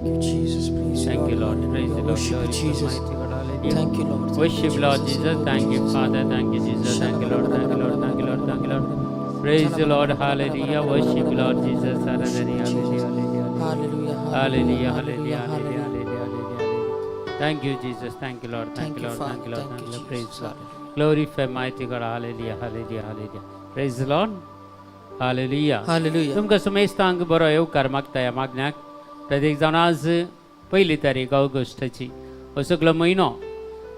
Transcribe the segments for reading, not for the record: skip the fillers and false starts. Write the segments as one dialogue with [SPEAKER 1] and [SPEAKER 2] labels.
[SPEAKER 1] you, Jesus. Praise
[SPEAKER 2] Thank you, Lord. Praise the Lord.
[SPEAKER 1] Worship you, Jesus. Thank you, Lord.
[SPEAKER 2] Worship, Lord Jesus. Thank you, Father. Thank you, Jesus. Thank you, Lord. Thank you, Lord. Thank you, Lord. Thank you, Lord. Praise the Lord. Hallelujah. Worship, Lord Jesus. Hallelujah.
[SPEAKER 1] Hallelujah.
[SPEAKER 2] Hallelujah. Hallelujah. Hallelujah. Thank you, Jesus. Thank you, Lord. Thank you, Lord. Thank you, Lord. Thank you, Lord. Praise God. Glorify mighty God. Hallelujah. Hallelujah. Hallelujah. Praise the Lord. Hallelujah.
[SPEAKER 1] Hallelujah.
[SPEAKER 2] तुमकां समेस्तांक बरो येवकार मागता मागण्याक प्रत्येक जाण आज 1 तारीख ऑगस्टची हो सगळो म्हयनो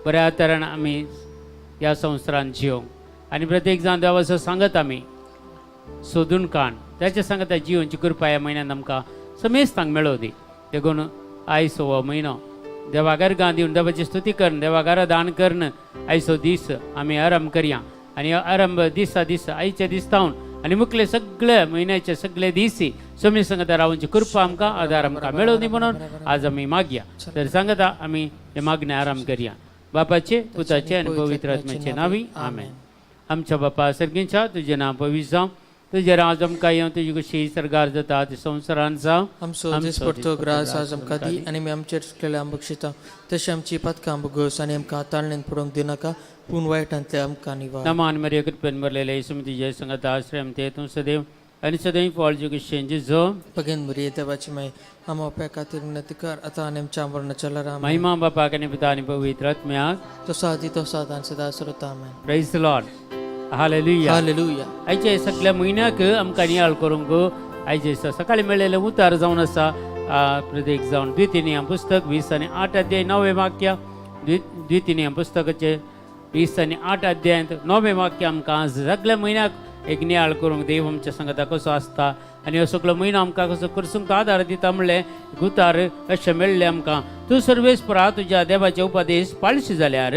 [SPEAKER 2] बऱ्या तरेन आमी ह्या संवसारांत जियोंक आनी प्रत्येक जाण देवाचो सांगत आमी सोदून काण त्याच्या सांगता जिवनची कृपा ह्या म्हयन्यान आमकां समेस्तांक मेळो दी देखून आयज हो म्हयनो देवाघर गां दिवन देवाची स्तुती करून देवाघरा दान करून आयचो दीस आमी आरंभ करया आनी आरंभ दिसा आयच्या दिसतावन आनी मुखले सगळे म्हयन्याचे सगळे दिसी समी सांगता रावची कृपा आमकां आदार आमकां मेळो दी म्हणून आज आमी मागया तर सांगता आमी हे मागणे आरंभ करया बापाचे पुताचे आनी पवित्र आत्म्याचे नांवी आमेन. आमच्या बापा सर्गींच्या तुजें नांव पवित्र जावं तुजें राज आमकां येवं तुजी कशी सरगार जाता ती संवसारांत जावं
[SPEAKER 1] आमचो दिसपट्टो ग्रास आज आमकां दी आनी आमी आमचेर केल्या बक्षिता तशें आमची पथकां बगस आनी आमकां ताळणेन पडोवंक दिनाका पूण वायटांतले आमकां निवार.
[SPEAKER 2] नमान मरिया कृपेन भरलेले येशू तुजे संगत आश्रय ते तूं सदैव आनी सदैव फळ जुगेशेंची जो
[SPEAKER 1] पगेन बरी देवाची माय आमो पे खातीर विनंती कर आतां आनी आमच्या मरणाच्या राम
[SPEAKER 2] महिमा बापाक आनी पिता आनी पवित्र आत्म्याक
[SPEAKER 1] तसो आदी तसो आतां सदा सर्वता amen.
[SPEAKER 2] Praise the Lord. Hallelujah.
[SPEAKER 1] Hallelujah.
[SPEAKER 2] आयचे सगळ्या म्हयन्याक आमकां नियाळ करूंक आयचे सकाळी मेळिल्ले उतार जावन आसा प्रत्येक जावन द्वितीय पुस्तक 20 आनी 8 अध्याय 9 वाक्य द्वितीय पुस्तकाचे 20 आनी 8 अध्याय 9 वाक्य आमकां सगळ्या म्हयन्याक एक नियाळ करूंक देव आमच्या संगता कसो आसता आनी हो सगळो म्हयनो आमकां कसो करसूंक आदार दिता म्हणलें उतार अशें मेळ्ळें आमकां. तूं सर्वेस्परा तुज्या देवाचे उपदेश पाळशी जाल्यार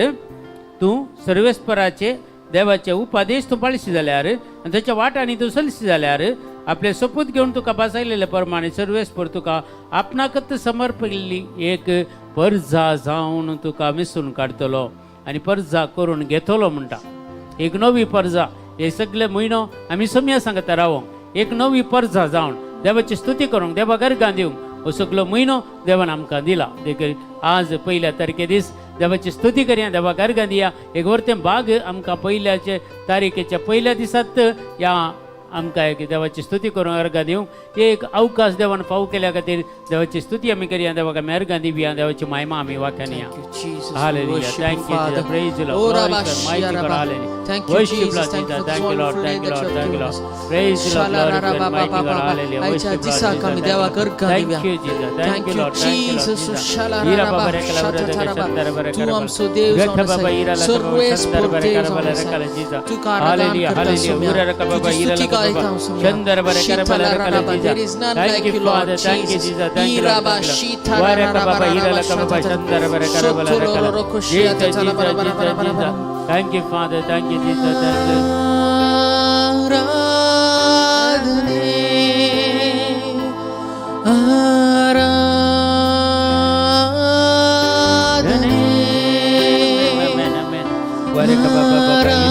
[SPEAKER 2] तूं सर्वेस्पराचे देवाचे उपदेश तूं पाळशी जाल्यार आनी ताच्या वाटांनी तूं चलशी जाल्यार आपले सपूत घेवन तुका बसयलेले प्रमाणे सर्वेस्पर तुका आपणाकच समर्पिल्ली एक पर्जा जावन तुका मिसून काडटलो आनी पर्जा करून घेतलो म्हणटा. एक नवी पर्जा हे सगळे म्हयनो आमी सम्या सांगता रावोंक एक नवी पर्जा जावन देवाची स्तुती करूंक देवा गर्गां दिवंक हो सगळो म्हयनो देवान आमकां दिला. देखीक आज 1 तारखे दीस देवाची स्तुती करया देवा गर्गां दिया एक वर्तें भाग आमकां पहिल्याचे तारीखेच्या पहिल्या दिसात या आमकां एक देवाची स्तुती करूंक अर्घां दिवंक एक अवकाश देवान फावो केल्या खातीर देवाची स्तुती आमी करया देवाक आमी अर्घां दिवया देवाची महिमा आमी वाख्यान या. Hallelujah. Thank you praise the Lord. Mighty God hallelujah. Worship Lord Jesus. Thank you Lord. Thank you Lord. Thank you Lord. Praise the Lord. Mighty God hallelujah. Worship Lord. Thank you Jesus. Thank you Lord. Thank you Lord. ईरा बाबा रे कला रे शंदर रे कर गठ बाबा ईरा ला शंदर रे कर बला रे कला जीसस. हालेलुया. हालेलुया. ऊरा रे बाबा ईरा शंदर रे कर बला रे कला Jesus. Thank you father. Thank you Jesus. Thank you Lord. वारे का बाबा ईरा ला बाबा शंदर रे कर बला रे कला Jesus. Jesus. Thank you, Father. Thank you, Jesus. Thank you. Amen. Amen. Ware ka baba baba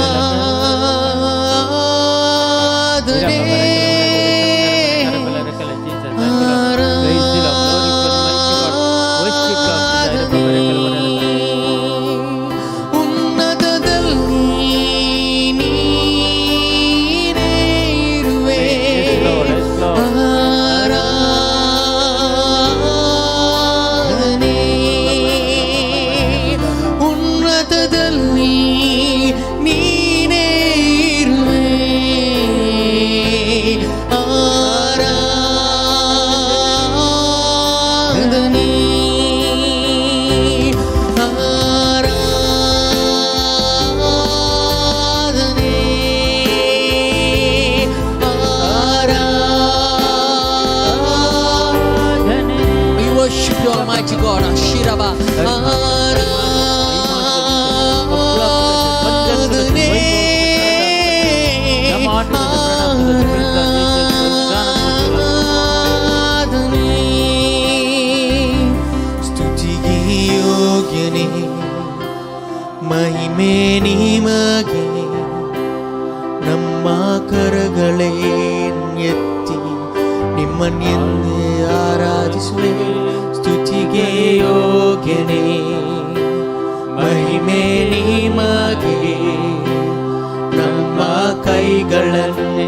[SPEAKER 1] ಮಹಿಮೆ ನಿಮಗೆ ನಮ್ಮ ಕರಗಳೇನ್ ಎತ್ತಿ ನಿಮ್ಮನ್ನೆಂದೇ ಆರಾಧಿಸುವೆ. ಸ್ತುತಿಗೆ ಯೋಗ್ಯನೇ, ಮಹಿಮೆ ನಿಮಗೆ. ನಮ್ಮ ಕೈಗಳನ್ನೆತ್ತಿಂದು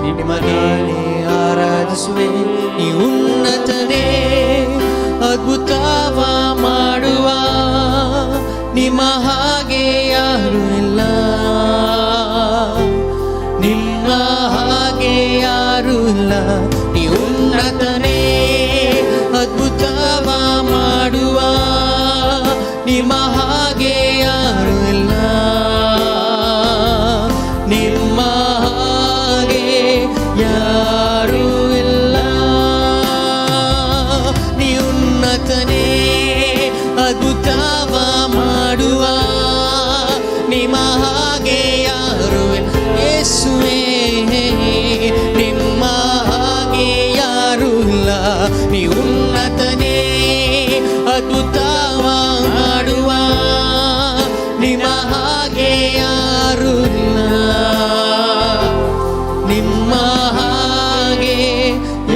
[SPEAKER 1] ನಿಮಗೆ ಆರಾಧಿಸುವೆ. ನೀ ಉನ್ನತನೇ, ಅದ್ಭುತವ ಮಾಡುವ, ನಿಮ್ಮ ಹಾಗೆ ಯಾರು ಇಲ್ಲ, ನಿಮ್ಮ ಹಾಗೆ ಯಾರು ಇಲ್ಲ. ನೀ ಉನ್ನತನೇ, ಅದ್ಭುತವ ಮಾಡುವ, ನಿಮ್ಮ ಹಾಗೆ ಯಾರು ಇಲ್ಲ, ನಿಮ್ಮ ಹಾಗೆ ಯಾರು ಇಲ್ಲ. ನೀ ಉನ್ನತನೇ, ಅದ್ಭುತವ ಮಾಡುವ, ನಿಮ್ಮ ಹಾಗೆ ಯಾರು ಇಲ್ಲ. ಯೇಸುವೇ, ನಿಮ್ಮ ಹಾಗೆ ಯಾರು ಇಲ್ಲ. ನೀ ಉನ್ನತನೇ, ಅದ್ಭುತವ ಮಾಡುವ, ನಿಮ್ಮ ಹಾಗೆ ಯಾರು ಇಲ್ಲ, ನಿಮ್ಮ ಹಾಗೆ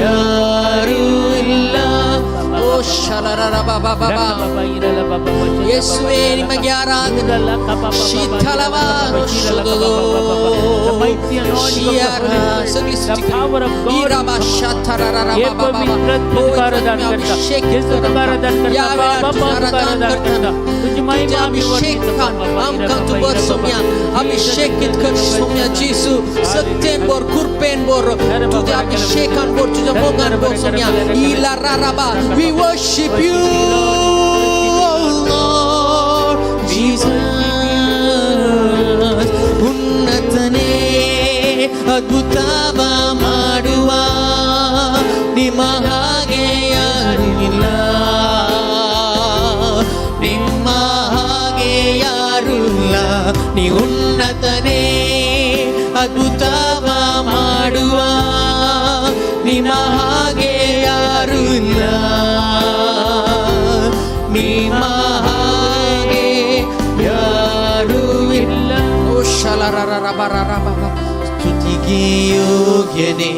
[SPEAKER 1] ಯಾರು ಇಲ್ಲ. ಓ ಶಲರರ ಬಾಬಾ ಬಾಬಾ, ಯೇಸುವೇ ನಿಮಗೆ ಆರಾಧನೆ. ಶೀತಲವಾದ ಶುದ್ಧೋ ಶಿಯರ ಸಗಲಿ ಸ್ತುತಿಗಳು. ಈರಬ ಶತರರ ಬಾಬಾ ಬಾಬಾ, अभिषेक अभिषेकित कर सोम्या जीसू सत्यन बोर कुरपेन बोर तुझे अभिषेकन बोर तुझे मोगन बोर सोम्या इला राराबा. We worship you, oh Lord Jesus. ಉನ್ನತನೇ, ಅದ್ಭುತವ ಮಾಡುವ, ನಿಮ್ಮ ಹಾಗೆ ಯಾರು ಇಲ್ಲ, ನಿಮ್ಮ ಹಾಗೆ ಯಾರು ಇಲ್ಲ. ನೀ ಉನ್ನತನೇ, ಅದ್ಭುತವ ಮಾಡುವ, ನಿಮ್ಮ ಹಾಗೆ ಯಾರು ಇಲ್ಲ, ನಿಮ್ಮ ಹಾಗೆ ಯಾರು ಇಲ್ಲ. ಓ ಶಲರರರಬರರಬ, ಸ್ತುತಿಗೆ ಯೋಗ್ಯನೇ,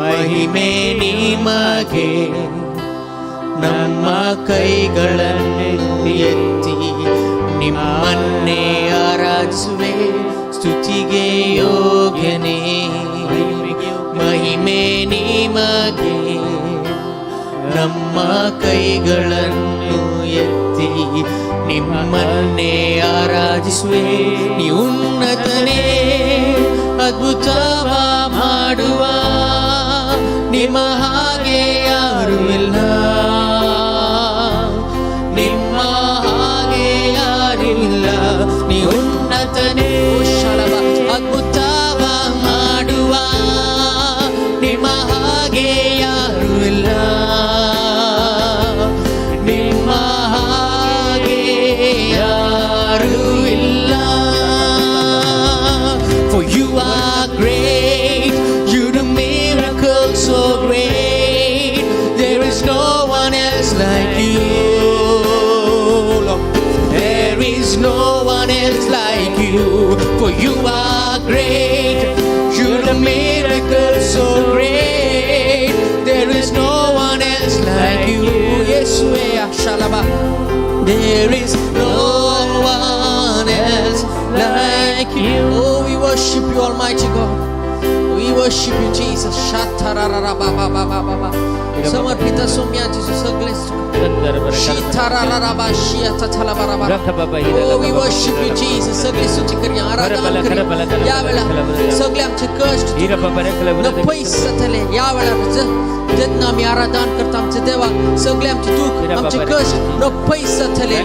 [SPEAKER 1] ಮಹಿಮೆ ನಿಮಗೆ. ನಮ್ಮ ಕೈಗಳನ್ನು ಎತ್ತಿ ನಿಮ್ಮನ್ನೇ ಆರಾಧಿಸುವೆ. ಸ್ತುತಿಗೆ ಯೋಗ್ಯನೇ, ಮಹಿಮೆ ನಿಮಗೆ. ನಮ್ಮ ಕೈಗಳನ್ನು ಎತ್ತಿ ನಿಮ್ಮನ್ನೇ ಆರಾಧಿಸುವೆ. ನೀ ಉನ್ನತನೇ, ಅದ್ಭುತವ ಮಾಡುವ, ನಿಮ್ಮ ಹಾಗೆ ಯಾರು ಇಲ್ಲ, ನಿಮ್ಮ ಹಾಗೆ ಯಾರಿಲ್ಲ. ನೀ ಉನ್ನತನೇ, ಅದ್ಭುತವ ಮಾಡುವ, ನಿಮ್ಮ ಹಾಗೆ ಯಾರು ಇಲ್ಲ, ನಿಮ್ಮ ಹಾಗೆ ಯಾರು ಇಲ್ಲ. For you are great, you do miracles so great. There is no one else like you, Lord. There is no one else like you. For you are great, you do miracles so great. There is no one else like you. Yeshua Shalaba. There is no one else like you. Oh, we worship you, Almighty God. We worship you, Jesus. Shatararababababa. समर्पित Saumya Jesus सगळे शिताराराबा शियातथलबराबा. Oh, we worship you, Jesus. सगळे स्तुती करूया, आराधना करूया. यावेळेला सगळे आमचे कष्ट न पैसा थले यावेळेला देतना आम्ही आराधना करता आमचे देवा. सगळे आमचे दुःख आमचे कष्ट न पैसा थले,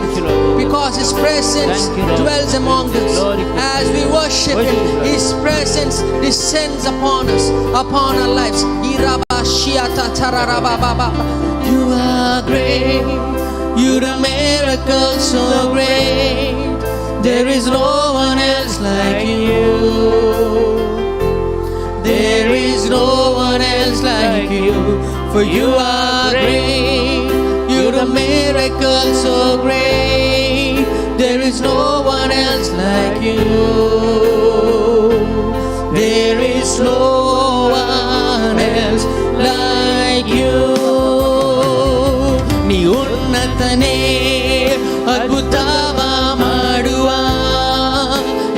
[SPEAKER 1] because His presence dwells among us. As we worship Him, His presence descends upon us, upon our lives. You are great, you do miracles so great. There is no one else like you. There is no one else like you. For you are great, you do miracles so great. There is no one else like you. There is no one else like you. ಉನ್ನತನೇ ಅದ್ಭುತವ ಮಾಡುವ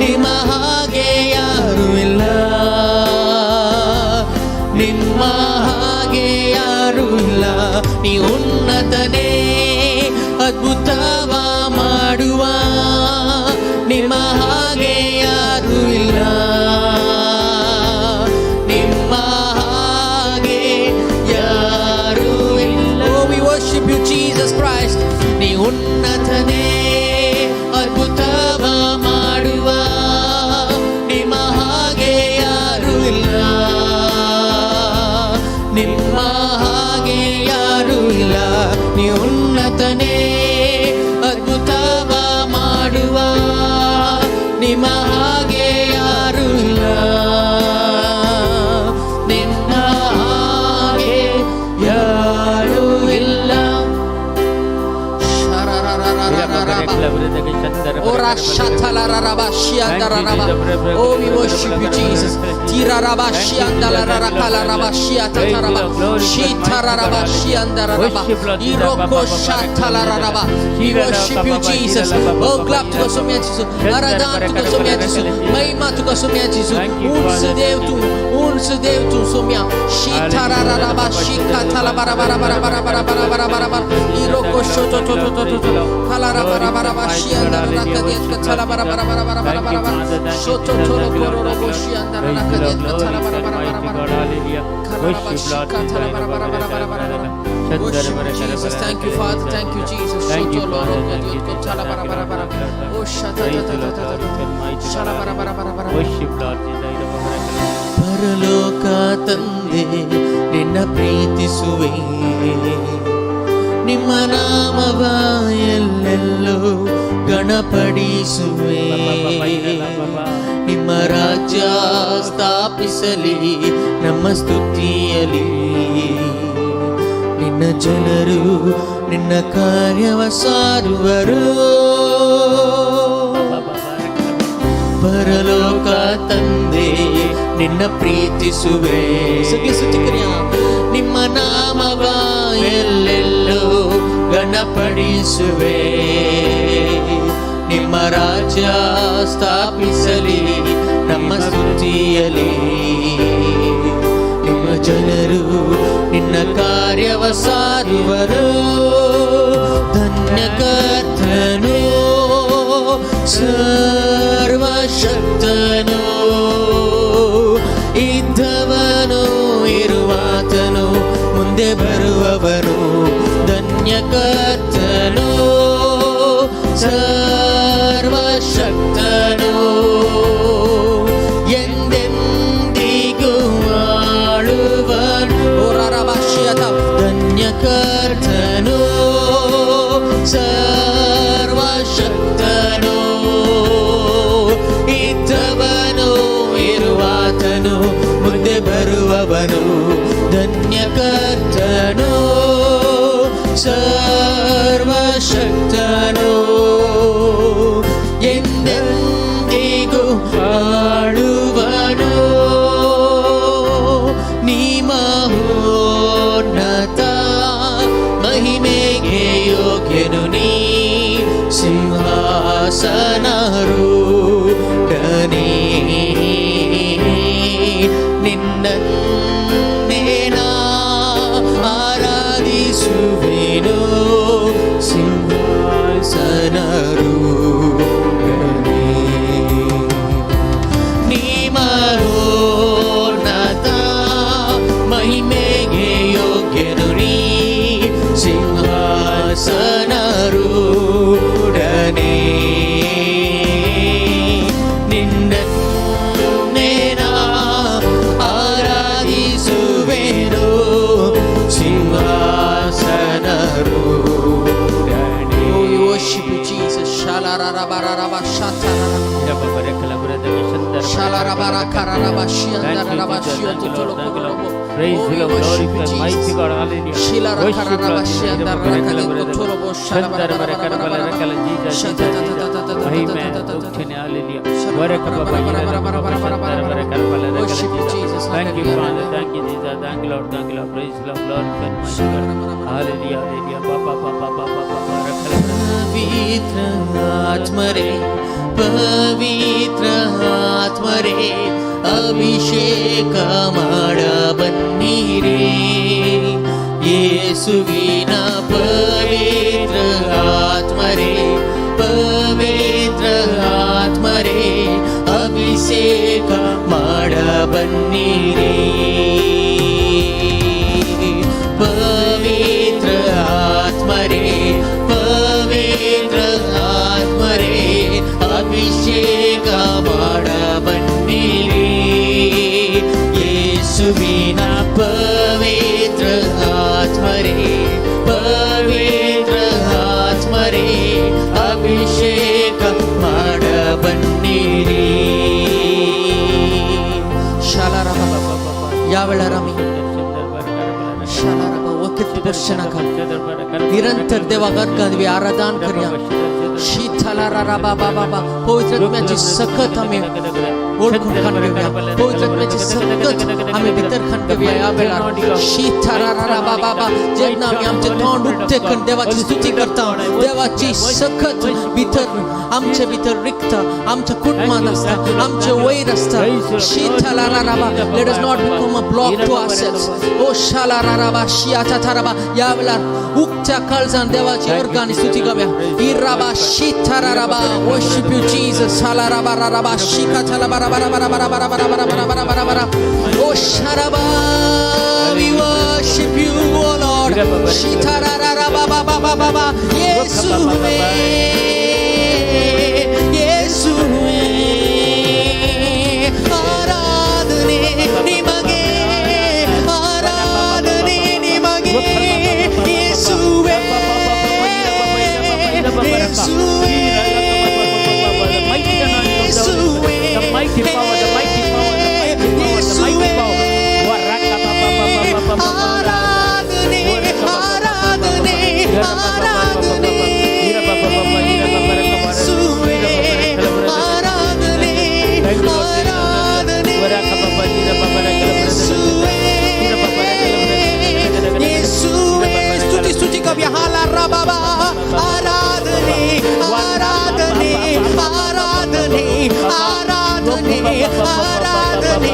[SPEAKER 1] ನಿಮ್ಮ ಹಾಗೆ ಯಾರು ಇಲ್ಲ ನಿಮ್ಮ ಹಾಗೆ ಯಾರು ಇಲ್ಲ ನೀ ಉನ್ನತನೇ ಅದ್ಭುತವ ಮಾಡುವ ನಿಮ್ಮ ಹಾಗೆ ಯಾರು ಇಲ್ಲ ನಿಮ್ಮ ಹಾಗೆ ಯಾರು ಇಲ್ಲ Oh, we worship you Jesus Christ ನೀ ಉನ್ನತನೇ ಅದ್ಭುತವ ಮಾಡುವ ನಿಮ್ಮ ಹಾಗೆ ಯಾರು ಇಲ್ಲ ನಿಮ್ಮ ಹಾಗೆ ಯಾರು ಇಲ್ಲ ನೀ ಉನ್ನತನೇ ಅದ್ಭುತವ ಮಾಡುವ ನಿಮ್ಮ ಹಾಗೆ ಯಾರು ಇಲ್ಲ ನಿಮ್ಮ ಹಾಗೆ ಯಾರು ಇಲ್ಲ Ora shatala raba shianda raba Oh we worship you Jesus Tira raba shianda rakala raba shiata raba shitara raba shianda raba iroko shatala raba We worship you Jesus Oh clap to Gosomia Jesus Aradan to Gosomia Jesus Mahima to Gosomia Jesus Uns dev tu somia shitara raba shikatala bara bara bara bara bara bara bara bara bara iroko shoto to to to to kala raba raba shianda rakadiet katala bara bara bara bara bara bara bara shoto to kororo shianda rakadiet katala bara bara bara bara Jesus thank you Father thank you Jesus shoto loro rakadiet katala bara bara bara oh shata shala bara bara bara bara
[SPEAKER 2] worship Lord
[SPEAKER 1] ಪರಲೋಕ ತಂದೆ ನಿನ್ನ ಪ್ರೀತಿಸುವೆ ನಿಮ್ಮ ನಾಮವ ಎಲ್ಲೆಲ್ಲೋ ಗಣಪಡಿಸುವೆ ನಿಮ್ಮ ರಾಜ್ಯ ಸ್ಥಾಪಿಸಲಿ ನಮ್ಮ ಸ್ತುತಿಯಲಿ ನಿನ್ನ ಜನರು ನಿನ್ನ ಕಾರ್ಯವ ಸಾರುವರು ಪರಲೋಕ ತಂದೆ ನಿನ್ನ ಪ್ರೀತಿಸುವೆ ನಿಮ್ಮ ನಾಮವ ಎಲ್ಲೆಲ್ಲೋ ಗಣಪಡಿಸುವೆ ನಿಮ್ಮ ರಾಜ್ಯ ಸ್ಥಾಪಿಸಲಿ ನಮ್ಮ ಸ್ತುತಿಯಲಿ ನಿಮ್ಮ ಜನರು ನಿನ್ನ ಕಾರ್ಯವ ಸಾರುವರು ಧನ್ಯ ಕರ್ತನು ಸರ್ವಶಕ್ತನು ಇದ್ದವನು ಇರುವಾತನು ಮುಂದೆ ಬರುವವನು ಧನ್ಯ ಕರ್ತನು ಸರ್ವಶಕ್ತನು ಎಂದೆಂದಿಗೂ ಆಳುವನು ಧನ್ಯ ಕರ್ತನು ಸರ್ವಶಕ್ತನು ಇದ್ದವನು ಇರುವಾತನು ಮುಂದೆ ಬರುವವನು ಧನ್ಯ ಕರ್ತನು ಸರ್ವಶಕ್ತನು ಎಂದೆಂದಿಗೂ ಆಳುವನು ನೀ ಮಹೋನ್ನತ ಮಹಿಮೆಗೆ ಯೋಗ್ಯನು ನೀ ಸಿಂಹಾಸನರೂಢನೇ ನಿನ್ನನ್ನೇನ ಆರಾಧಿಸುವೆನು ಸಿಂಹಾಸನರೂಢನೇ ನೀ ಮಹೋನ್ನತ ಮಹಿಮೆಗೆ ಯೋಗ್ಯನು ನೀ ಸಿಂಹಾಸನರೂಢನೇ ನಿನ್ನನ್ನೇನ ಆರಾಧಿಸುವೆನು ಸಿಂಹಾಸನರೂಢನೇ We worship you Jesus shalararabararaba shatararaba shalarabarakararaba shiandararaba shiototolokororobo
[SPEAKER 2] Praise the Lord, glorify mighty God, hallelujah. Worship Lord,
[SPEAKER 1] Worship Jesus.
[SPEAKER 2] Thank you, Father. Thank you, Jesus. Thank you, Lord. Thank you, Lord. Praise the Lord. Glory to God. Hallelujah. Hallelujah. Papa, Papa, Papa, Papa.
[SPEAKER 1] पवित्र आत्मा रे पवित्र आत्मा रे अभिषेक माड बन्नीरे येसुविन पवित्र आत्मा रे पवित्र आत्मा रे अभिषेक माड बन्नीरे पवित्र आत्मा रे पवित्र आत्मा रे अभिषेक माड बन्नीरे येसुविन पवित्र आत्मा रे पवित्र आत्मा रे अभिषेक माड बन्नीरे शालाराम यावेळेला मी शालाराम वक्त दर्शन कर निरंतर देवागत आराधना करूया शीतलारा बाबा बाबा पवित्र आत्म्याची सखत आम्ही ओळखून घेऊया पवित्र आत्म्याची सखत आम्ही भितर घेऊया या वेळा शीतलारा बाबा बाबा जेन्ना आम्ही आमचे तोंड उक्ते करून देवाची स्तुती करता देवाची सखत भितर आमचे भितर रिक्त आमच्या कुटुंबात असता आमचे वैर असता शीतलारा बाबा let us not become a block to ourselves ओ शालारा बाबा शियाचा थाराबा या वेळा उक्त्या काळजान देवाची अर्गानी स्तुती करूया इराबा शीतलारा worship you Jesus shalaraba raba shika chalaba raba raba raba raba raba raba raba raba raba oh sharaba we worship you oh Lord shitarara raba baba baba Yeshuwe Yeshuwe आराधने निमगे आराधने निमगे येशुवे येशुवे mighty power, the mighty power, the mighty power. आराधने आराधने आराधने येशुवे आराधने आराधने येशुवे स्तुति स्तुति करूया हालारा बाबा आराधने आराधने आराधने आराधने आराधने आराधने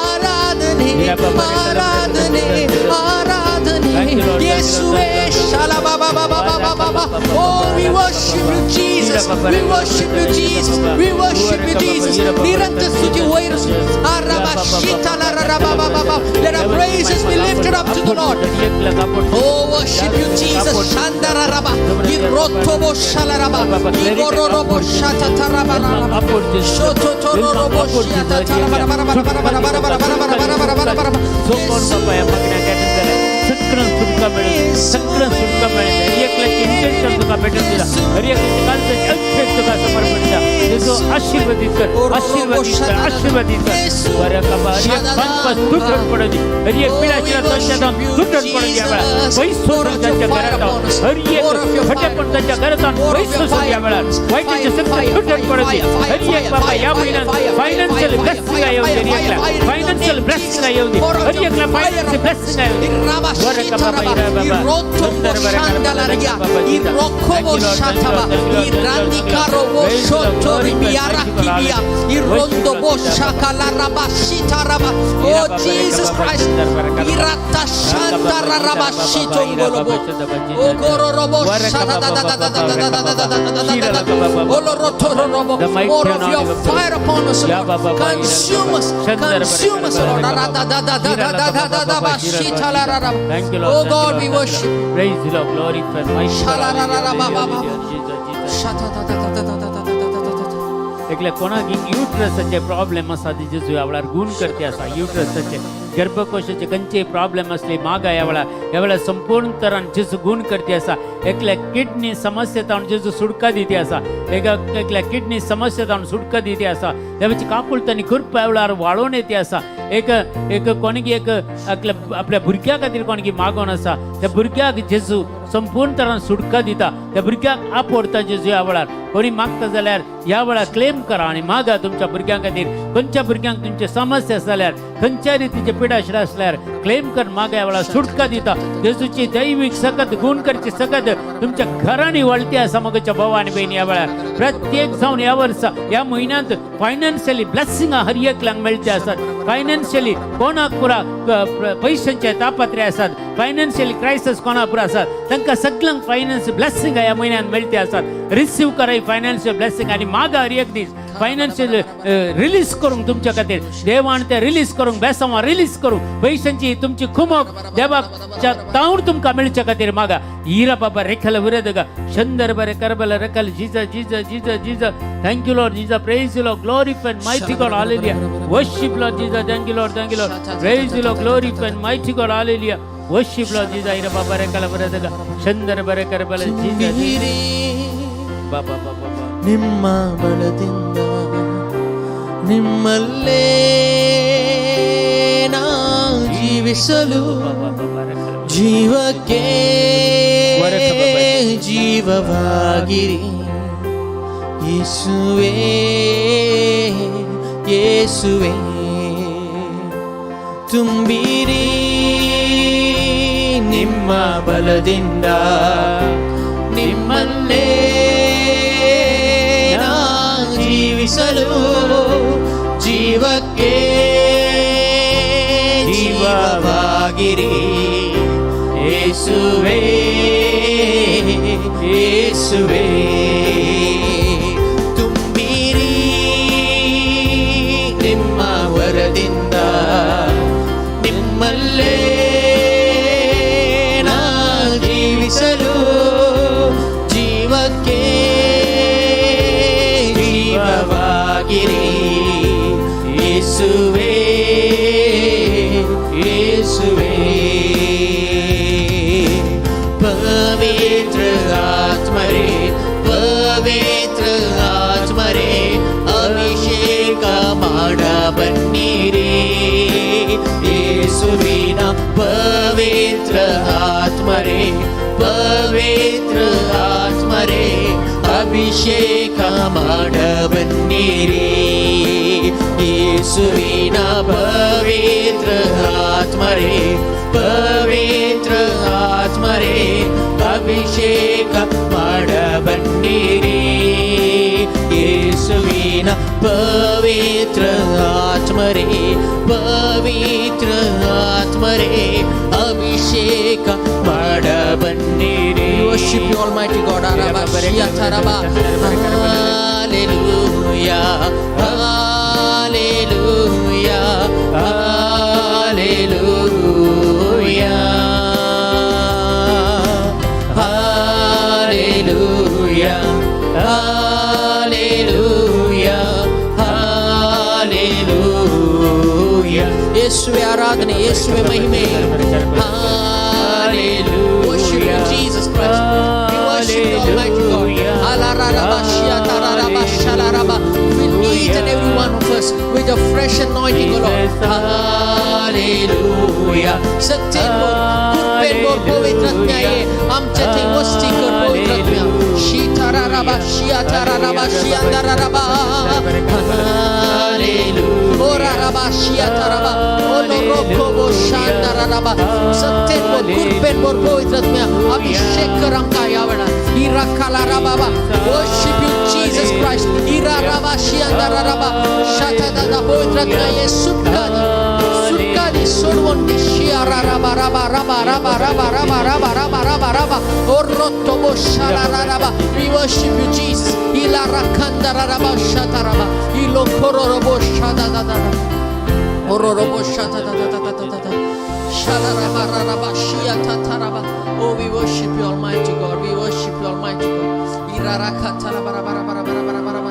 [SPEAKER 1] आराधने आराधने आराधने आराधने येशुवे शाला बाबा बाबा बाबा बाबा oh we worship you Jesus we worship you Jesus we worship you Jesus निरंतर स्तुति होई रसु आराबा शीतला रबा बाबा बाबा let our praises be lifted up to the Lord oh worship you Jesus shandara raba irottobo shala raba igororobo shata taraba raba shoto tororobo shata taraba raba raba raba raba raba raba raba
[SPEAKER 2] सगळं सुटका मिळेल सगळं सुटका मिळेल एकल्याची intention तुका भेटून दिला एकल्याची कालचं अभिषेक तुका समर्पण द्या जो आशीर्वादित कर आशीर्वादित कर आशीर्वादित कर वऱ्या कबा एक संपस तुटून पडू दे हरी एक पिढाच्या तंच्यातून तुटून पडू द्या वेळा पैसो त्यांच्या घरात हरी एक फटे पण त्यांच्या घरात पैसो या वेळा वाईटचे सगळं तुटून पडू दे हरी एक बाबा या महिन्यात फायनान्शियल ब्लेसिंग येऊ दे एकला फायनान्शियल ब्लेसिंग येऊ दे हरी एकला फायनान्शियल ब्लेसिंग येऊ दे
[SPEAKER 1] Irottobo shandalaria irokkobo shataba irandikarobo shotori biarakibia irondobo shakalaraba shitaraba oh Jesus Christ iratta shandaraba shitongolobo oh gororobo olorotorobo more of your fire upon us consume us Lord
[SPEAKER 2] Thank you, Lord.
[SPEAKER 1] Oh God, we worship.
[SPEAKER 2] Praise the Lord. Glory for my એટલે Conakry યુટ્રસचे problem आसा तेजे जो आवळार गुण करते आसा युट्रसचे गर्भकोशाचे खंयचे problem असले मागा ह्या वेळा संपूर्ण तरान जेजू गुण करते आसा एकल्या किडनी समस्येतावन जेजू सुटका दिते आसा एकल्या किडनी समस्येतावन सुटका दिते आसा देवाची काकुळतांनी खूप वेळार वाळोवन येते आसा एक कोणीकी एक आपल्या भुरग्या खातीर कोणीकी मागोन आसा त्या भुरग्याक जेजू संपूर्ण तरान सुटका दिता त्या भुरग्याक आपडता जेजू ह्या वेळार कोणी मागता जाल्यार ह्या वेळार क्लेम करा आनी मागा तुमच्या भुरग्यां खातीर खंयच्या भुरग्यांक तुमचे समस्या जाल्यार खंयच्या रितीचे पिडाशिरा आसल्यार क्लेम कर मागा ह्या वेळार सुटका दिता जेजूची दैवीक सकत गुण करची सकत तुमच्या घरांनी वळती आसा मगच्या भाव आनी भयणी ह्या वेळार प्रत्येक जावन ह्या वर्सा ह्या म्हयन्यांत फायनान्शियली ब्लेसिंगां हर एकल्यांक मेळची आसात फायनान्शियली कोणाक पुरा पयशांचे तापत्रे आसात फायनान्शियली क्रायसिस कोणाक पुरा आसात तांकां सगळ्यांक फायनान्स ब्लेसिंगां ह्या म्हयन्यांत मेळटी आसात रिसीव करा फायनान्शियल ब्लेसिंग आनी मागा हर एक दीस फायनान्शियल रिलीज करूंक तुमच्या खातीर देवान ते रिलीज करूंक बेसांवां रिलीज करूंक पयशांची तुमची कुमक देवाच्या तावूर तुमकां मेळच्या खातीर मागा हिरा बाबा रेखल विरदगा शंदर बरे करबल रेखल जीजा जीजा जीजा जीजा थँक यू लॉर्ड जीजा praise you Lord glorify mighty God hallelujah worship Lord जीजा thank you Lord praise you Lord glorify mighty God hallelujah worship Lord जीजा हिरा बाबा रेखल विरदगा शंदर बरे करबल जीजा ಬಾಬಾ ಬಾಬಾ
[SPEAKER 1] ನಿಮ್ಮ ಬಲದಿಂದ ನಿಮ್ಮಲ್ಲೇ ನಾ ಜೀವಿಸಲು ಜೀವಕ್ಕೆ ಜೀವವಾಗಿರಿ ಯೇಸುವೇ ಯೇಸುವೇ ತುಂಬಿರಿ ನಿಮ್ಮ ಬಲದಿಂದ ನಿಮ್ಮಲ್ಲೇ ಜೀವಿಸಲು ಜೀವಕ್ಕೆ ಜೀವವಾಗಿರಿ ಯೇಸುವೇ ಯೇಸುವೇ ತುಂಬಿರಿ ನಿಮ್ಮ ವರದಿಂದ ನಿಮ್ಮಲ್ಲೇ ನಾ ಜೀವಿಸಲು ಜೀವಕ್ಕೆ ಜೀವವಾಗಿರಿ ಯೇಸುವೇ ಯೇಸುವೇ ಪವಿತ್ರ ಆತ್ಮರೇ ಅಭಿಷೇಕ ಮಾಡ ಬನ್ನಿರಿ ಯೇಸುವಿನ ಪವಿತ್ರ ಆತ್ಮರೇ ಅಭಿಷೇಕ ಮಾಡ ಬನ್ನಿರಿ ಯೇಸುವಿನ ಪವಿತ್ರ ಆತ್ಮರೇ ಅಭಿಷೇಕ ಮಾಡ ಬನ್ನಿರಿ ಯೇಸುವಿನ ಪವಿತ್ರ ಆತ್ಮರೇ ಅಭಿಷೇಕ ಮಾಡ ಬನ್ನಿರಿ worship you almighty God hallelujah hallelujah hallelujah hallelujah hallelujah hallelujah ಯೇಸುವೇ ಆರಾಧನೆ ಯೇಸುವೇ ಮಹಿಮೆ hallelujah worship you Jesus Christ we worship you almighty God fill each and every one of us with a fresh anointing O Lord hallelujah सत्य बोल पवित्र आत्म्या ये आमच्यातील वस्ती कर पवित्र आत्म्या शीताराराबा शियाताराराबा शियांदाराराबा hallelujah ओराराबा शियाताराबा ओलोरोकोबो शांदाराराबा सत्य बोल पवित्र आत्म्या अभिषेक कर आमका या वेळा इराकालाराबा worship you Jesus Christ इराराबा शियांदाराराबा शातादादा पवित्र आत्म्या ये सुटकादी सोडवून शियाराराबा राबा राबा राबा राबा राबा राबा राबा राबा राबा ओरोतोबो शाराराबा we worship you Jesus ilarakandaraराबा shataraba ilokororobo shadadada ororobo shadadada shalaraba raraba shiatataraba oh we worship you almighty God we worship you almighty God irarakataraba raba raba raba raba raba raba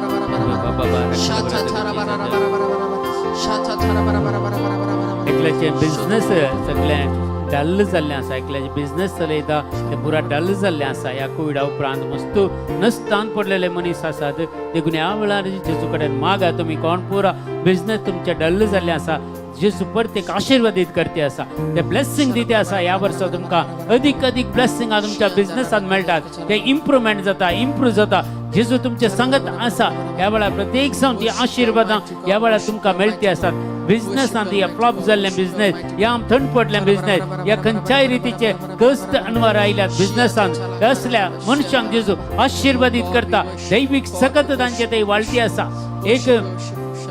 [SPEAKER 1] raba shatataraba raba raba raba shatataraba raba raba raba
[SPEAKER 2] एकल्याचे business सगळे dull जाल्ले आसा एकल्याचे business चलयता ते पुरा dull जाल्ले आसा ह्या कोविडा उपरांत मस्त नस्तान पडलेले मनीस आसात देखून ह्या वेळार जेजू कडेन मागा तुमी कोण पुरा बिझनेस तुमचे डल जाल्ले आसा जेजू प्रत्येक आशीर्वादित करते असा ते ब्लेसिंग दिते असा या वर्सा तुमकां अधिक अधिक ब्लेसिंग तुमच्या बिझनेसात मेळटात ते इम्प्रुवमेंट जाता इम्प्रूव जाता जेजू तुमचे संगत आसा ह्या वेळार प्रत्येक जावन ती आशीर्वादां ह्या वेळार तुमकां मेळटी आसात बिझनेसांत या फ्लॉप जाल्ले बिझनेस या थंड पडले बिझनेस या खंयच्याय रितीचे कश्ट अनवर आयल्यात बिझनेसांत असल्या मनशांक जेजू आशीर्वादित करता दैवीक सकत तांचे ते वाळटी आसा एक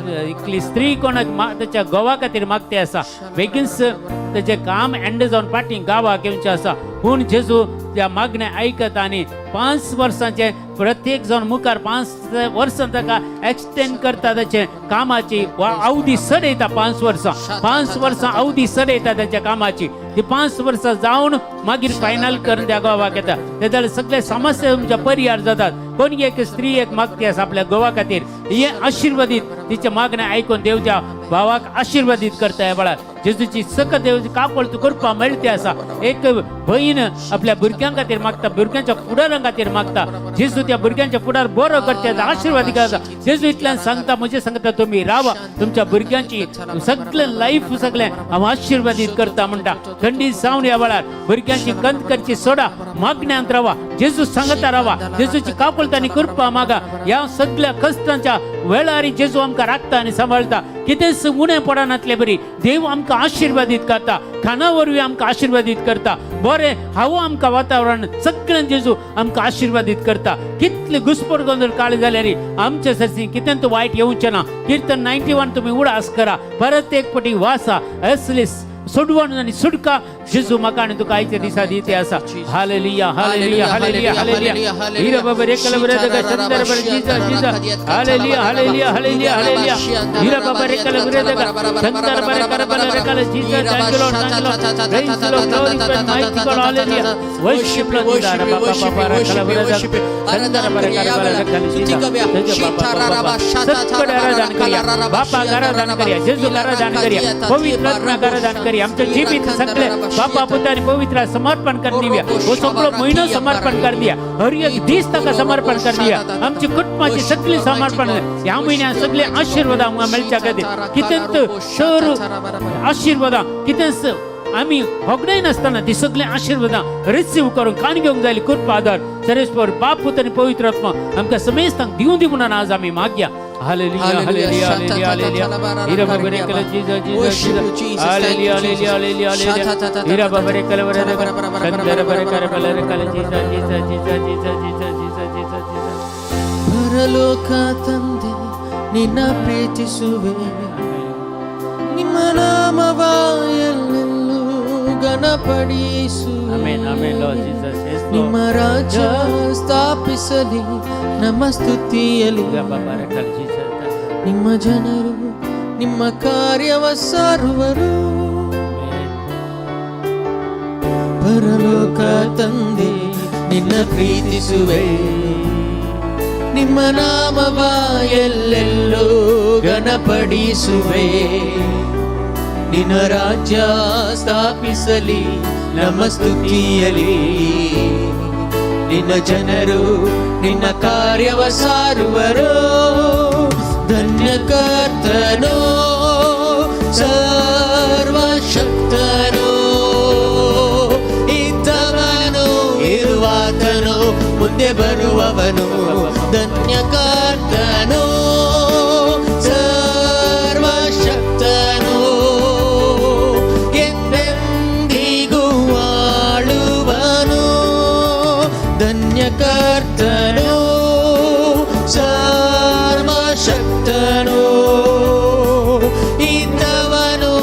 [SPEAKER 2] एकली स्त्री कोणाक त्याच्या गोवा खातीर मागते आसा बेगीनच त्याचे काम एंड जावन फाटीं गांवाक येवचें आसा पूण जेजू त्या मागणे आयकता आनी 5 वर्सांचे प्रत्येक जावन मुखार 5 वर्सां ताका एक्सटेंड करता त्याचे कामाची वा अवधी सडयता 5 वर्सां अवधी सडयता त्याच्या कामाची ती 5 वर्सां जावन मागीर फायनल करून त्या गोवाक येता ते जाल्यार सगळे समस्या तुमच्या परिहार जातात कोणी एक स्त्री एक मागती आसा आपल्या गोवा खातीर हे आशीर्वादीत तिचे मागणे आयकून देवच्या भावाक आशीर्वादित करता ह्या वेळार जेजूची सकत देवची कापळ तू करपा मेळटी आसा एक बहीण आपल्या भुरग्यां खातीर मागता भुरग्यांच्या फुडारां खातीर मागता जेजू त्या भुरग्यांच्या फुडार बरो करचे आशीर्वाद करता जेजू इतल्यान सांगता म्हणजे सांगता तुम्ही रावा तुमच्या भुरग्यांची सगळे लाईफ सगळे हांव आशीर्वादित करता म्हणटा थंडी जावन ह्या वेळार भुरग्यांची कंत करची सोडा मागण्यांत रावा जेजू सांगता रावा जेजूची कापळ तांणी करपा मागा ह्या सगळ्या कश्टांच्या वेळार जेजू आमकां राखता आनी सांबाळता कितेंच उणें पडनातले बरी देव आमकां आशीर्वादित करता खाना वरवीं आमकां आशीर्वादित करता बरें हवो आमकां वातावरण सगळ्यान जेजू आमकां आशीर्वादित करता कितले घुसपड गोंदळ काळी जाल्यार आमच्या सरसी कितें तो वायट येवचें ना कीर्तन 91 तुमी उडास करा परत एक पटी वासा असली सोडवण आनी सुटका जेजू म्हाका आनी तुका आयच्या दिसा दिते आसा हालेलुया हालेलुया हालेलुया हालेलुया हिरा बाबा रे कलबरे दगा चंदर बर जीजा जीजा हालेलुया हालेलुया हालेलुया हालेलुया हिरा बाबा रे कलबरे दगा चंदर बर करबल रे कल जीजा thank you Lord praise the Lord glory to mighty God hallelujah worship Lord बाबा बाबा रे कलबरे दगा चंदर बर करबल रे कल जीजा बाबा सत्कड आराधना करिया बापा आराधना करिया जेजू आराधना करिया पवित्र आत्मा आराधना करिया आमचे जीवित सगळे बापा पुतानी पवित्र समर्पण कर दिया वो सगळो महिनो समर्पण कर दिया हर एक दीस ताका समर्पण कर दिया आमची कुटुंबाची सगळी समर्पण ह्या म्हयन्यात सगळे आशीर्वाद आमकां मेळच्या खातीर कितेंत सर आशीर्वाद कितेंच आम्ही होगडाय नासतना ती सगळे आशीर्वादां रिसीव करून कान घेवंक जायली कृपा आदार सर्वेश्वर बाप पुत्र आनी पवित्र आत्मा आमकां समेस्तांक दिवं दी म्हणून आज आमी मागया हालेलुया हालेलुया हालेलुया हालेलुया हिरा बाबा रे कल जीजा जीजा जीजा हालेलुया हालेलुया हालेलुया हालेलुया हिरा बाबा रे कल रे चंदर बरे कर बल रे कल जीजा जीजा जीजा जीजा जीजा जीजा जीजा जीजा
[SPEAKER 1] ಪರಲೋಕ ತಂದೆ ನಿನ್ನ ಪ್ರೀತಿಸುವೆ ನಿಮ್ಮ ನಾಮವ ಎಲ್ಲೆಲ್ಲೂ ಘನಪಡಿಸುವೆ
[SPEAKER 2] amen amen Lord Jesus yes
[SPEAKER 1] ನಿಮ್ಮ ರಾಜ್ಯ ಸ್ಥಾಪಿಸಲಿ ನಮ್ಮ ಸ್ತುತಿಯಲಿ
[SPEAKER 2] ಬಾಬಾ ರೆ ಕಲ್ ಜೀಸಸ್
[SPEAKER 1] ನಿಮ್ಮ ಜನರು ನಿಮ್ಮ ಕಾರ್ಯವ ಸಾರುವರು ಪರಲೋಕ ತಂದೆ ನಿನ್ನ ಪ್ರೀತಿಸುವೆ ನಿಮ್ಮ ನಾಮವ ಎಲ್ಲೆಲ್ಲೂ ಘನಪಡಿಸುವೆ ನಿನ್ನ ರಾಜ್ಯ ಸ್ಥಾಪಿಸಲಿ ನಮ್ಮ ಸ್ತುತಿಯಲಿ ನಿನ್ನ ಜನರು ನಿನ್ನ ಕಾರ್ಯವ ಸಾರುವರು ಧನ್ಯ ಕರ್ತನೋ ಸರ್ವಶಕ್ತನೋ ಇದ್ದವನು ಇರುವಾತನು ಮುಂದೆ ಬರುವವನು ಧನ್ಯ ಕರ್ತನೋ ಸರ್ವಶಕ್ತನೋ ಎಂದೆಂದಿಗೂ ಆಳುವನು ಧನ್ಯ ಕರ್ತನೋ ಸರ್ವಶಕ್ತನೋ ಇದ್ದವನು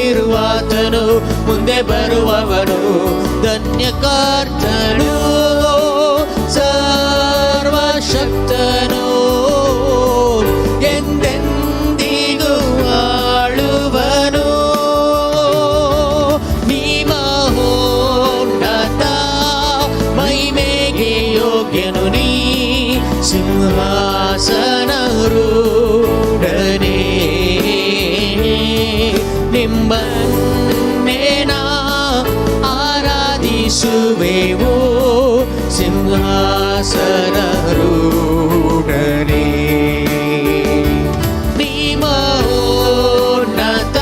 [SPEAKER 1] ಇರುವಾತನು ಮುಂದೆ ಬರುವವನು ಧನ್ಯ ಕರ್ತನೋ ಸರ್ವಶಕ್ತನೋ ಎಂದೆಂದಿಗೂ ಆಳುವನು ನೀ ಮಹೋನ್ನತ ಮಹಿಮೆಗೆ ಯೋಗ್ಯನು ನೀ ಸಿಂಹಾಸನರೂಢನೇ ನಿಮ್ಮನ್ನೇನ ಆರಾಧಿಸುವೆವು ಸಿಂಹಾಸನರೂಢನೇ ನೀ ಮಹೋನ್ನತ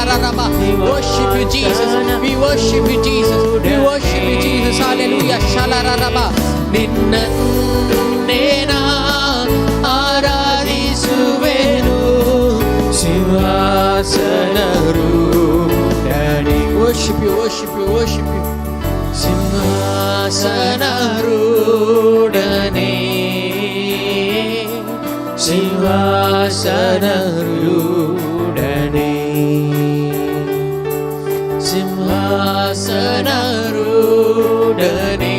[SPEAKER 1] shalararaba. Worship you, Jesus. We worship you, Jesus. We worship you, Jesus. Hallelujah. Shalararaba. Ninnanena ಆರಾಧಿಸುವೆನು ಸಿಂಹಾಸನರೂಢನೇ. Worship you, worship you, worship you. ಸಿಂಹಾಸನರೂಢನೇ ಸಿಂಹಾಸನರೂಢನೇ ಸಿಂಹಾಸನರೂಢನೇ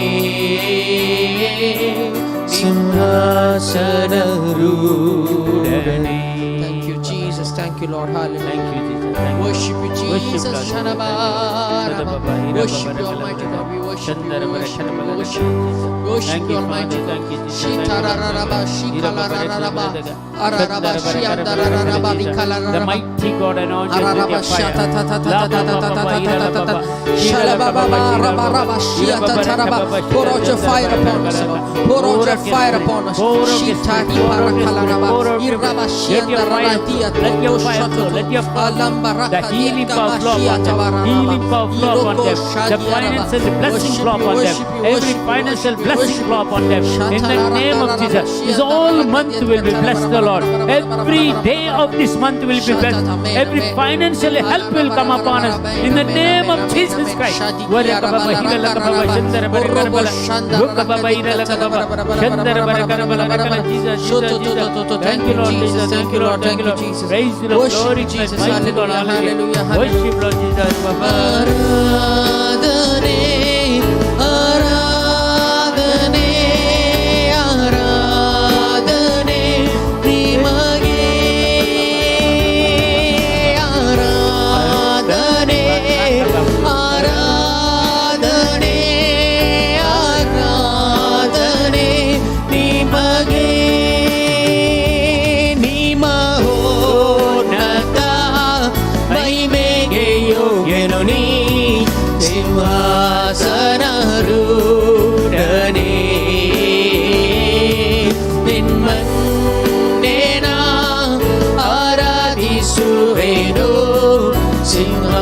[SPEAKER 1] ಸಿಂಹಾಸನರೂಢನೇ. Thank you, Jesus. Thank you, Lord. Hallelujah.
[SPEAKER 2] Thank you, Jesus. Thank you.
[SPEAKER 1] Worship you, Jesus.
[SPEAKER 2] Lord.
[SPEAKER 1] Shanabaraba. Worship you, Almighty God. We worship you. We worship you. We worship you. Worship
[SPEAKER 2] Thank
[SPEAKER 1] you,
[SPEAKER 2] you,
[SPEAKER 1] Almighty
[SPEAKER 2] Father.
[SPEAKER 1] God.
[SPEAKER 2] Thank you, Jesus.
[SPEAKER 1] Shitarararaba, shikalarararaba, araraba, shiandarararaba,
[SPEAKER 2] The
[SPEAKER 1] rikalararaba.
[SPEAKER 2] mighty God anointed with
[SPEAKER 1] Araraba,
[SPEAKER 2] your fire.
[SPEAKER 1] shatatatatatatatatata. Shalabababa, rabaraba, shiatataraba. Pour out your fire upon us, Lord. Pour out your fire upon us. Shitani parakalaraba, iraba, shiandaraba, dia,
[SPEAKER 2] Let your
[SPEAKER 1] toto,
[SPEAKER 2] fire flow.
[SPEAKER 1] shatoto.
[SPEAKER 2] Let your fire flow.
[SPEAKER 1] Alambaraka,
[SPEAKER 2] The healing
[SPEAKER 1] diaka,
[SPEAKER 2] power flow upon them.
[SPEAKER 1] shiatabararaba.
[SPEAKER 2] Healing power flow upon
[SPEAKER 1] Iroko,
[SPEAKER 2] them. The
[SPEAKER 1] shadiaraba.
[SPEAKER 2] financial blessing
[SPEAKER 1] Worship
[SPEAKER 2] flow
[SPEAKER 1] you,
[SPEAKER 2] upon them.
[SPEAKER 1] worship you,
[SPEAKER 2] Every
[SPEAKER 1] worship you,
[SPEAKER 2] financial
[SPEAKER 1] worship you,
[SPEAKER 2] blessing
[SPEAKER 1] worship
[SPEAKER 2] flow
[SPEAKER 1] you.
[SPEAKER 2] upon them. In the name of Jesus. This whole month will be blessed, the Lord. Every day of this month will be blessed. Every financial help will come upon us. In the name of Jesus Christ. Thank you, Lord Jesus. Thank you, Lord. Thank you, Lord. Praise the Lord. Glory to Jesus. Mighty God. Hallelujah. Worship Lord Jesus.
[SPEAKER 1] ಆರಾಧನೆ ಆರಾಧನೆ ಆರಾಧನೆ ನಿಮಗೆ ಆರಾಧನೆ ಆರಾಧನೆ ಆರಾಧನೆ ನಿಮಗೆ ನಿಮಹೋನ್ನತ ಮಹಿಮೆಗೆ ಯೋಗ್ಯನು ನೀ ಸಿಂಹಾಸನರೂಢನೇ ನಿನ್ನನ್ನೇನ ಆರಾಧಿಸುವೆನು ಸಿಂಹಾಸನರೂಢನೇ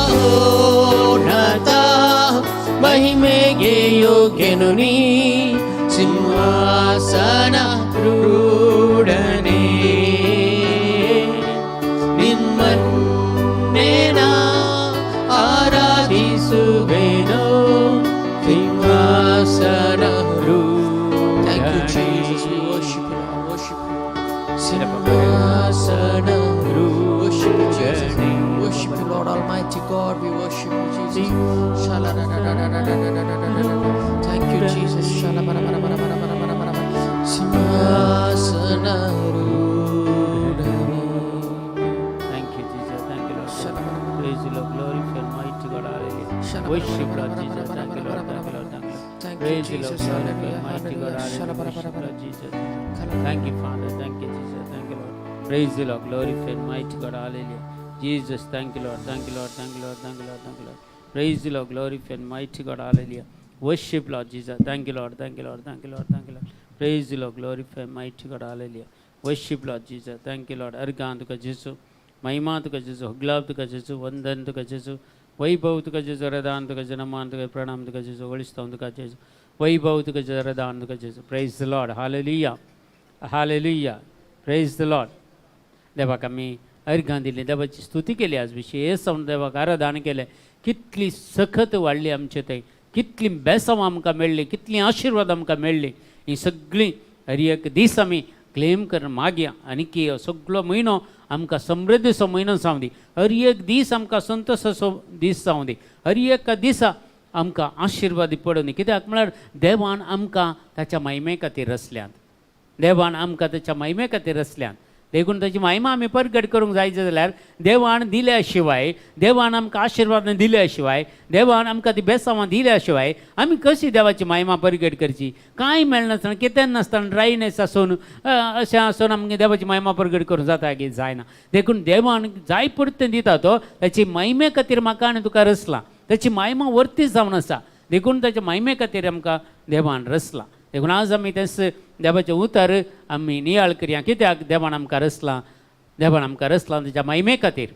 [SPEAKER 1] ನಿಮಹೋನ್ನತ ಮಹಿಮೆಗೆ ಯೋಗ್ಯನು ನೀ ಸಿಂಹಾಸನರೂಢನೇ ನಿಮ್ಮನ್ನೇನ ಆರಾಧಿಸುವೆನು ಸಿಂಹಾಸನರೂಢನೇ. Thank you, Jesus. We worship you, Lord. Worship you. ಸಿಂಹಾಸನರೂಢನೇ. Worship you, Jesus. Worship you, Lord Almighty God. We worship you, Jesus. Thank you, Jesus. ಸಿಂಹಾಸನರೂಢನೇ.
[SPEAKER 2] Thank you, Jesus. Thank you, Lord. Praise the Lord. Glorify mighty God. Hallelujah. Worship Lord Jesus. Thank you, Lord. Thank you, Lord. Thank you, Lord.
[SPEAKER 1] Thank you,
[SPEAKER 2] Praise the Lord.
[SPEAKER 1] Jesus.
[SPEAKER 2] Glorify
[SPEAKER 1] Hallelujah.
[SPEAKER 2] mighty God.
[SPEAKER 1] Hallelujah.
[SPEAKER 2] Hallelujah. Worship Lord Jesus. Thank you, Father. Thank you, Jesus. Thank you, Lord. Praise the Lord. Glorify mighty God. Hallelujah. Jesus. Thank you, Lord. Thank you, Lord. Thank you, Lord. Thank you, Lord. Thank you, Lord. Praise the Lord. Glorify mighty God. Hallelujah. Worship Lord Jesus. Thank you, Lord. Thank you, Lord. Thank you, Lord. Thank you, Lord. Praise the Lord. Glorify mighty God. Hallelujah. Worship Lord Jesus. Thank you, Lord. अर्घ तुका जेसू, महिमा तुका जेसू, हुगलाब तुका जेसू, वंदन तुका जेसू, वैभव तुका जेसू, रदान तुका जेसू, नमान तुका प्रणाम तुका जेसू, वळिस्ताव तुका जेसू, वैभव तुका जेसू, रदान तुका जेसू. Praise the Lord. Hallelujah. Hallelujah. Praise the Lord. देवाक आमी अर्घां दिली, देवाची स्तुती केली आज विशेष हे समज देवाक आराधन केलें. कितली सखत वाडली आमचे थंय, कितली बेसांव आमकां मेळ्ळी, कितली आशिर्वाद आमकां मेळ्ळी. ही सगळीं हर एक दीस आमी क्लेम कर मागया आनी की हो सगळो म्हयनो आमकां समृद्धीचो म्हयनो जावं दी. हर एक दीस आमकां संतोशाचो दीस जावं दी. हर एक दिसा आमकां आशिर्वाद पडूं दी. कित्याक म्हळ्यार देवान आमकां ताच्या महिमे खातीर रचल्यात. देवान आमकां ताच्या महिमे खातीर रचल्यात. देखून ताची महिमा आमी परगट करूंक जाय जाल्यार देवान दिल्या शिवाय, देवान आमकां आशिर्वाद दिल्या शिवाय, देवान आमकां ती बेसांवां दिल्या शिवाय आमी कशी देवाची महिमा परगट करची. कांय मेळनासतना, कितें नासतना, ड्रायनेस आसून अशें आसून आमगे देवाची महिमा परगट करूंक जाता की जायना. देखून देवान जाय पडटें दिता तो ताची महिमे खातीर म्हाका आनी तुका रचला. ताची महिमा वर्ती जावन आसा. देखून ताच्या महिमे खातीर आमकां देवान रचला. देखून आज आमी तेच देवाचें उतर आमी नियाळ करया. कित्याक देवान आमकां रचलां तेच्या महिमे खातीर.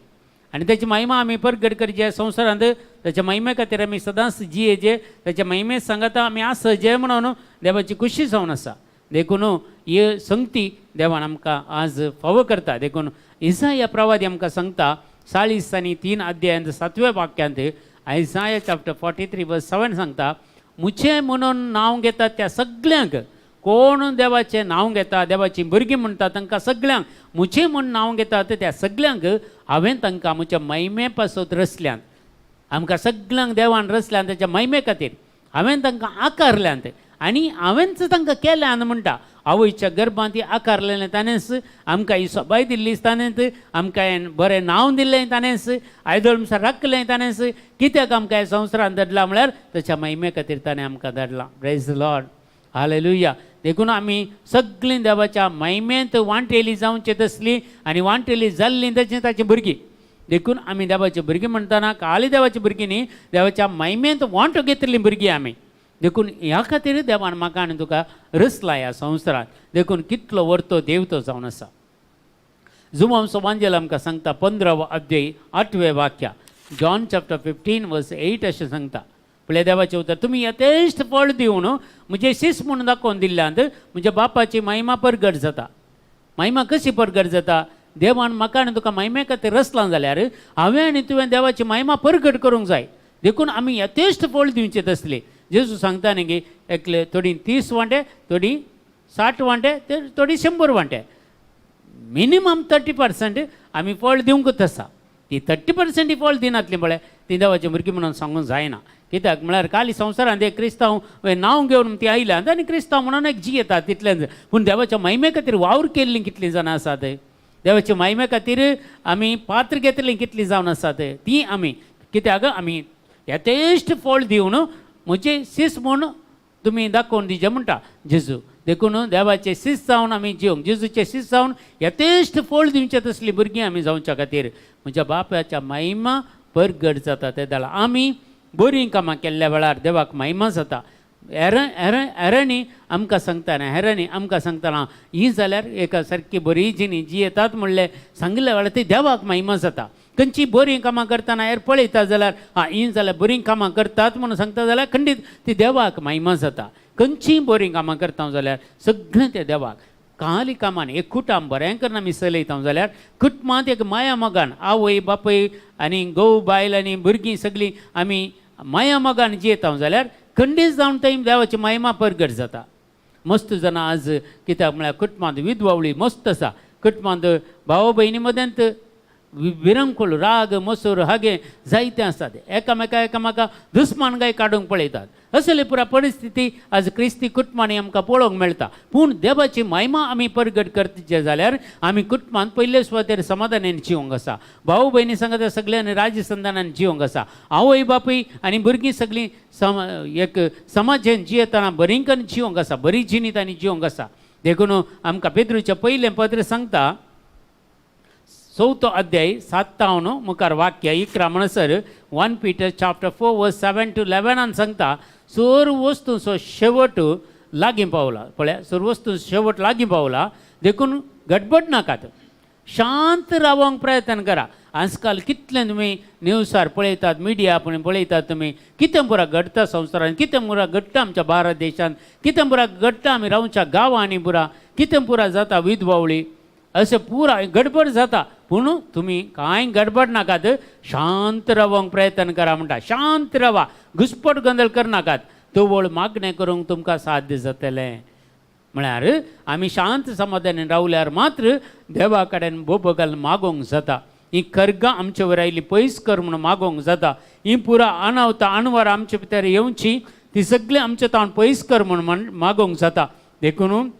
[SPEAKER 2] आनी तेची महिमा आमी परगट करचे संवसारांत तेच्या महिमे खातीर आमी सदांच जियेचे, तेच्या महिमे सांगता आमी आसचे म्हणून देवाची खुशी जावन आसा. देखून ही संगती देवान आमकां आज फावो करता. देखून इसाया प्रवादी आमकां सांगता 40 आनी 3 अध्यायांत 7व्या वाक्यांत आयसाया चॅप्टर 43 वर्स 7 सांगता, मुचे म्हणून नांव घेतात त्या सगळ्यांक, कोण देवाचें नांव घेता, देवाची भुरगीं म्हणटा तांकां सगळ्यांक मुचे म्हूण नांव घेतात त्या सगळ्यांक हांवें तांकां म्हज्या महिमे पासत रचल्यांत. आमकां सगळ्यांक देवान रचल्यांत तेच्या महिमे खातीर. हांवें तांकां आकारल्यांत आनी हांवेंच तांकां केल्यांत म्हणटा. आवयच्या गर्भांत आकारलेलें ताणेंच, आमकां ही सबाय दिल्ली ताणेंच, आमकां हें बरें नांव दिल्लें ताणेंच, आयदोळमसार राखलें ताणेंच. कित्याक आमकां ह्या संवसारांत धाडलां म्हळ्यार तेच्या महिमे खातीर ताणें आमकां धाडलां. Praise the Lord, hallelujah. देखून आमी सगळीं देवाच्या महिमेंत वांटेली जावची तसली आनी वांटेली जाल्लीं तशीं ताची भुरगीं. देखून आमी देवाची भुरगीं म्हणटना खाली देवाची भुरगीं न्ही, देवाच्या महिमेंत वांटो घेतिल्लीं भुरगीं आमी. देखून ह्या खातीर देवान म्हाका आनी तुका रचला ह्या संवसारांत. देखून कितलो व्हरतो देव तो जावन आसा. जुमांचो वांजेल आमकां सांगता 15 अध्याय 8वें वाक्य, जॉन चॅप्टर 15 वर्स 8 अशें सांगता. पळय देवाचें उतर, तुमी यथेश्ट फळ दिवन म्हजे शिस म्हूण दाखोवन दिल्ल्यांत म्हज्या बापाची महिमा परगट जाता. महिमा कशी परगट जाता? देवान म्हाका आनी तुका महिमे खातीर रचलां जाल्यार हांवें आनी तुवें देवाची महिमा परगट करूंक जाय. देखून आमी यथेश्ट फळ दिवचें तसलें. जेजू सांगता न्ही की एकले थोडी 30 वांटे, थोडी 60 वांटे, थोडी 100 वांटे. मिनिमम 30% आमी फळ दिवंकूच आसा. ती 30% फळ दिनातली म्हळ्यार ती देवाची भुरगीं म्हणून सांगूंक जायना. कित्याक म्हळ्यार काली संवसारांत एक क्रिस्तांव नांव घेवन ती आयल्यांत आनी क्रिस्तांव म्हणून एक जियेतात तितलेंच. पूण देवाच्या महिमे खातीर वावर केल्लीं कितलीं जाणां आसात, देवाच्या महिमे खातीर आमी पात्र घेतलीं कितलीं जावन आसात ती आमी. कित्याक आमी यथेश्ट फळ दिवन म्हजें सीस म्हूण तुमी दाखोवन दिजें म्हणटा जेजू. देखून देवाचे सीस जावन आमी जिवंक, जेजूचे सीस जावन यथेश्ट फळ दिवचें तसलीं भुरगीं आमी जावच्या खातीर म्हज्या बापाच्या महिमा परगट जाता. ते जाला आमी बरीं कामां केल्ल्या वेळार देवाक महिमा जाता. हेरांनी आमकां सांगतना, हेरांनी आमकां सांगतना ही जाल्यार एका सारकी बरी जिणी जी येतात म्हणलें सांगल्या वेळार ती देवाक महिमा जाता. खंयची बरीं कामां करतना हेर पळयता जाल्यार ही जाल्यार बरीं कामां करतात म्हणून सांगता जाल्यार खंडीत ती देवाक महिमा जाता. खंयचीं बरीं कामां करता जाल्यार सगळें तें देवाक. काली कामान एक कुटाम बरें करून आमी चलयता जाल्यार कुटुंबांत एक माया मोगान आवय बापय आनी घोव बायल आनी भुरगीं सगळीं आमी माया मोगान जियेता जाल्यार खंडीत जावन थंय देवाची महिमा परगट जाता. मस्त जाणां आज कित्याक म्हळ्यार कुटुंबांत विधवावळी मस्त आसा. कुटुंबांत भाव भयणी मदेंत विरंकूळ राग मसूर हागे जायते आसात. एकामेका दुस्मानगाय काडूंक पळयतात. असले पुरा परिस्थिती आज क्रिस्ती कुटुंबांनी आमकां पळोवंक मेळटा. पूण देवाची महिमा आमी परगट करचे जाल्यार आमी कुटुंबांत पयले सुवातेर समाधानान जिवंक आसा. भाव भयणी सांगता सगळ्यांनी राजसंधानान जिवंक आसा. आवय बापूय आनी भुरगीं सगळीं एक समाजान जियेतना बरींकन जिवंक आसा, बरी जिणीत आनी जिवंक आसा. देखून आमकां पेद्रूचें पयलें पत्र सांगता 4 अध्याय 7 मुखार वाक्य 11 म्हणसर 1 Peter chapter 4 verse 7 to 11 सांगता सर्व वस्तूंचो शेवट लागीं पावला. पळय सर्व वस्तू शेवट लागीं पावला. देखून गडबड नाकात, शांत रावंक प्रयत्न करा. आजकाल कितलें तुमी न्यूजार पळयतात, मिडिया पळयतात तुमी कितें पुरा घडटा संवसारांत, कितें पुरा घडटा आमच्या भारत देशांत, कितें पुरा घडटा आमी रावच्या गांवांनी पुरा कितें पुरा जाता विधवावळी अशें पुरा गडबड जाता. पूण तुमी कांय गडबड नाकात, शांत रावंक प्रयत्न करा म्हणटा. शांत रावा, घुसपट गोंदळ करनाकात. तवळ मागणें करूंक तुमकां साध्य जातलें. म्हळ्यार आमी शांत समाधानान रावल्यार मात्र देवा कडेन बोबगल मागोवंक जाता. ही कर्गां आमचे वर आयली पयस कर म्हणून मागोवंक जाता. ही पुरा अनावतां अणवर आमचे भितर येवची ती सगळीं आमचे तावन पयस कर म्हणून मागोवंक जाता. देखून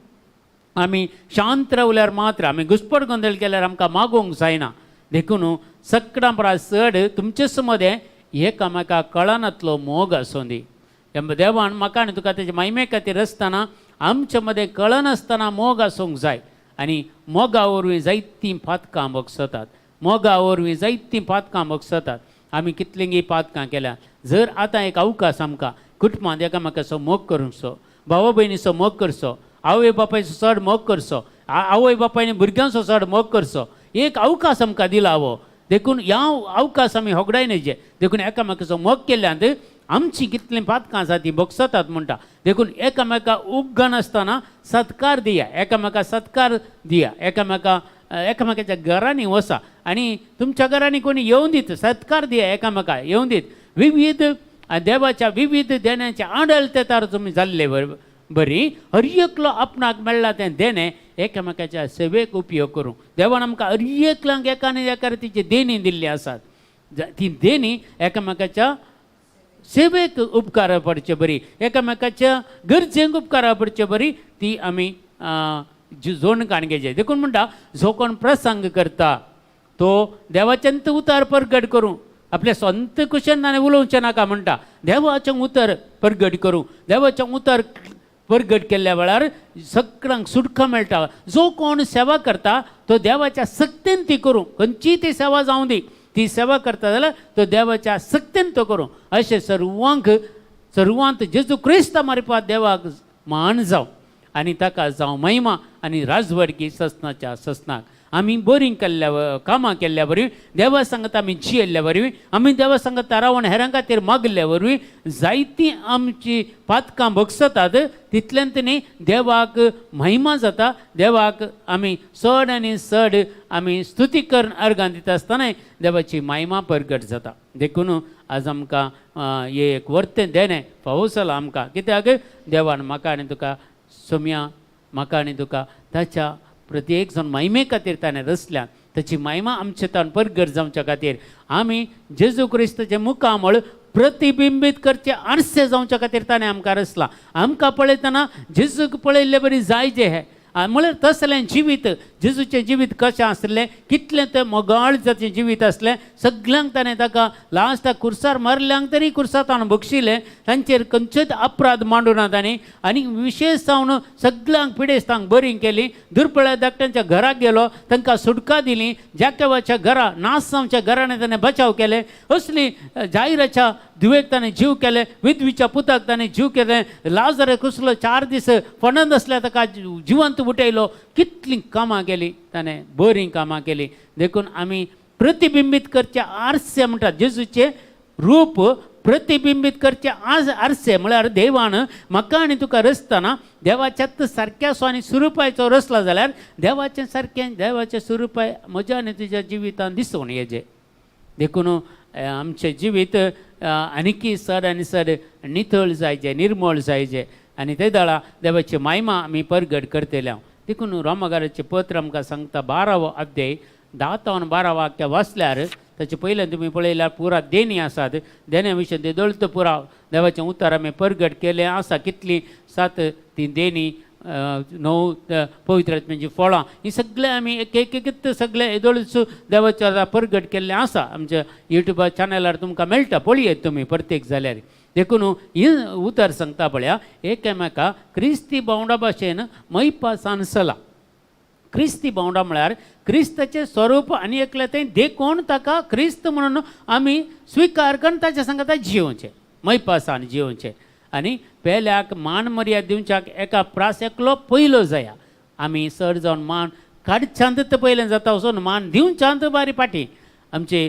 [SPEAKER 2] आमी शांत रावल्यार मात्र, आमी घुसपट गोंदळ केल्यार आमकां मागोवंक जायना. देखून सगळ्यां परस चड तुमचेच मदें एकामेका कळनातलो मोग आसूं दी. देवान म्हाका आनी तुका तेजे महिमे खातीर आसतना आमचे मदें कळनासतना मोग आसूंक जाय. आनी मोगा वरवीं जायतीं पातकां भोगसतात. मोगा वरवीं जायतीं पातकां भोगसतात. आमी कितलींय पातकां केल्या. जर आतां एक अवकाश आमकां कुटुंबांत एकामेकाचो मोग करूंकचो, भावा भयणीचो मोग करचो, आवय बापायचो चड मोग करचो, आवय बापायनी भुरग्यांचो चड मोग करचो, एक अवकाश आमकां दिला वो. देखून ह्या अवकाश आमी होगडाय न्हय. देखून एकामेकाचो मोग केल्ल्यान आमची कितलीं पातकां आसा ती भोगसतात म्हणटा. देखून एकामेकाक उग्ग नासतना सत्कार दिया, एकामेकाक सत्कार दिया, एकामेकाच्या घरांनी वसा आनी तुमच्या घरांनी कोणी येवन दीत सत्कार दिया, एकामेकाक येवन दीत. विविध देवाच्या विविध देण्याच्या आडलतेतार तुमी जाल्ले बरी. हर एकलो आपणाक मेळ्ळा तें देणें एकामेकाच्या सेवेक उपयोग करूं. देवान आमकां हर एकल्यांक एकाने एकार तिची देणी दिल्ली आसात. ती देणी एकामेकाच्या सेवेक उपकार पडचे बरी, एकामेकाच्या गरजेक उपकार पडचे बरी, ती आमी जोड काणगेचे. देखून म्हणटा जो कोण प्रसंग करता तो देवाचें उतार परगट करूं, आपल्या स्वंत कुशेन उलोवचें नाका म्हणटा. देवाचें उतर परगट करूं. देवाचें उतर परगट केल्ल्या वेळार सगळ्यांक सुटका मेळटा. जो कोण सेवा करता तो देवाच्या सक्तीन ती करूं. खंयची ती सेवा जावं दी, ती सेवा करता जाल्यार तो देवाच्या सक्तीन तो करूं. अशें सर्वांत जेजू क्रिस्त मारफत देवाक मान जावं आनी ताका जावं महिमा आनी राजवडकी ससनाच्या ससनाक. आमी बरीं केल्ल्या कामां केल्ल्या वरवीं, देवा सांगता आमी जियेल्ल्या वरवीं, आमी देवा सांगता रावण हेरां खातीर मागल्या वरवीं जायतीं आमची पातकां भोगसतात. तितल्यांत न्ही देवाक महिमा जाता. देवाक आमी चड आनी चड आमी स्तुतीकरण अर्गां दिता आसतनाय देवाची महिमा परगट जाता. देखून आज आमकां एक वर्तें देणें फावो जाला आमकां. कित्याक देवान म्हाका आनी तुका सोम्या, म्हाका आनी तुका ताच्या प्रत्येक जण महिमे खातीर ताणें रचल्या. ताची महिमा आमचे तान परगट जावच्या खातीर आमी जेजू क्रिस्ताचे मुखामळ प्रतिबिंबीत करचे आरसे जावच्या खातीर ताणें आमकां रचला. आमकां पळयतना जेजूक पळयल्ले बरी जायजे हे म्हळ्यार तसलें जिवीत, जेजूचें जिवीत कशें आसलें, कितलें तें मोगाळ जाचें जिवीत आसलें. सगळ्यांक ताणें ताका लास्टाक कुर्सार मारल्यांक तरी कुर्सार ताणें बक्षिलें. तांचेर खंयचेच अपराध मांडूं ना तांणी. आनी विशेश जावन सगळ्यांक पिडेस्तांक बरी केली. दुर्बळ धाकट्यांच्या घराक गेलो, तांकां सुटका दिली. जाकेवाच्या घरा नास जावच्या घरांनी ताणें बचाव केले. असली जायराच्या धुवेक ताणें जीव केले. विधवीच्या पुताक ताणें जीव केले. लाजर कुसलो 4 दीस फणत आसल्या ताका जिवंत उठयलो. कितलीं कामां केली ताणें, बरीं कामां केली. देखून आमी प्रतिबिंबीत करचे आरसे म्हणटात. जेजूचे रूप प्रतिबिंबीत करचे आरसे म्हळ्यार देवान म्हाका आनी तुका रचतना देवाच्याच सारक्या स्वानी स्वरुपायचो रचला जाल्यार देवाचें सारकें देवाचें स्वरुपाय म्हज्या आनी तुज्या जिवितांत दिसून येजें. देखून आमचें जिवीत आनीकी चड आनी चड नितळ जायचें, निर्मळ जायचें आनी ते दळा देवाची महिमा आमी परगट करतले. देखून रोमाकाराचें पत्र आमकां सांगता 12वो अध्याय 10 ते 12 वाक्य वाचल्यार ताचे पयल्यान तुमी पळयल्यार पुरा देणी आसात. देण्या विशीं ते दळतो पुराव देवाचें उतर आमी परगट केलें आसा. कितलीं 7 ती देणी, 9 पवित्र आत्म्याची फळां, ही सगळे आमी एक एक सगळे येदोळीचो देवाच्या परगट केल्लें आसा. आमच्या युट्यूब चॅनलार तुमकां मेळटा, पळयात तुमी प्रत्येक जाल्यार. देखून ही उतर सांगता पळया, एकामेका क्रिस्ती बावंडा भाशेन मैपा सांसला. क्रिस्ती बावंडा म्हळ्यार क्रिस्ताचें स्वरूप आनी एकलें तें देखून ताका क्रिस्त म्हणून आमी स्विकार करून ताच्या सांगता जिवोवचें, मैपासान जिवोवचें. आनी पेल्याक मान मर्याद दिवच्याक एका प्रास एकलो पयलो जाया. आमी चड जावन मान काडच्यांत पयलें जाता वचून मान दिवच्यांत बारी फाटीं. आमचे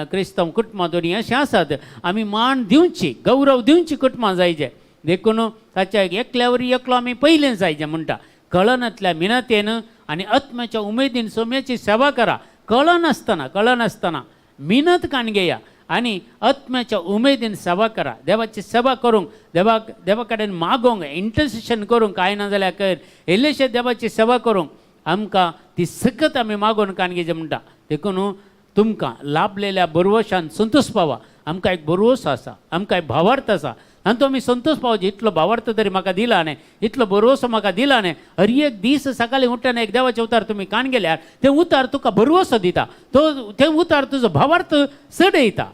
[SPEAKER 2] क्रिस्तांव कुटुंबां दोनी अशें आसात. आमी मान दिवची, गौरव दिवची कुटुंबां जायचे. देखून ताच्या एकल्या वरी एकलो आमी पयलें जायचें म्हणटा. कळनांतल्या मिनतेन आनी आत्म्याच्या उमेदीन सोम्याची सेवा करा. कळनासतना मिनत काणगेया आनी आत्म्याच्या उमेदीन सेवा करा. देवाची सेवा करूंक, देवा कडेन मागोंक, इंटरसेशन करूंक, कांय ना जाल्यार कर इल्लेशे देवाची सेवा करूंक आमकां ती सकत आमी मागोवन काणगेचें म्हणटा. देखून तुमकां लाभलेल्या बरवशान संतोश पावा. आमकां एक बरवस आसा, आमकां एक भावार्थ आसा आनी तो आमी संतोश पावचे. इतलो भावार्थ तरी म्हाका दिला न्ही, इतलो बरवसो म्हाका दिला न्ही. हर एक दीस सकाळीं उठून एक देवाचें उतार तुमी काण गेल्यार तें उतार तुका बरवसो दिता. तें उतार तुजो भावार्थ चडयता.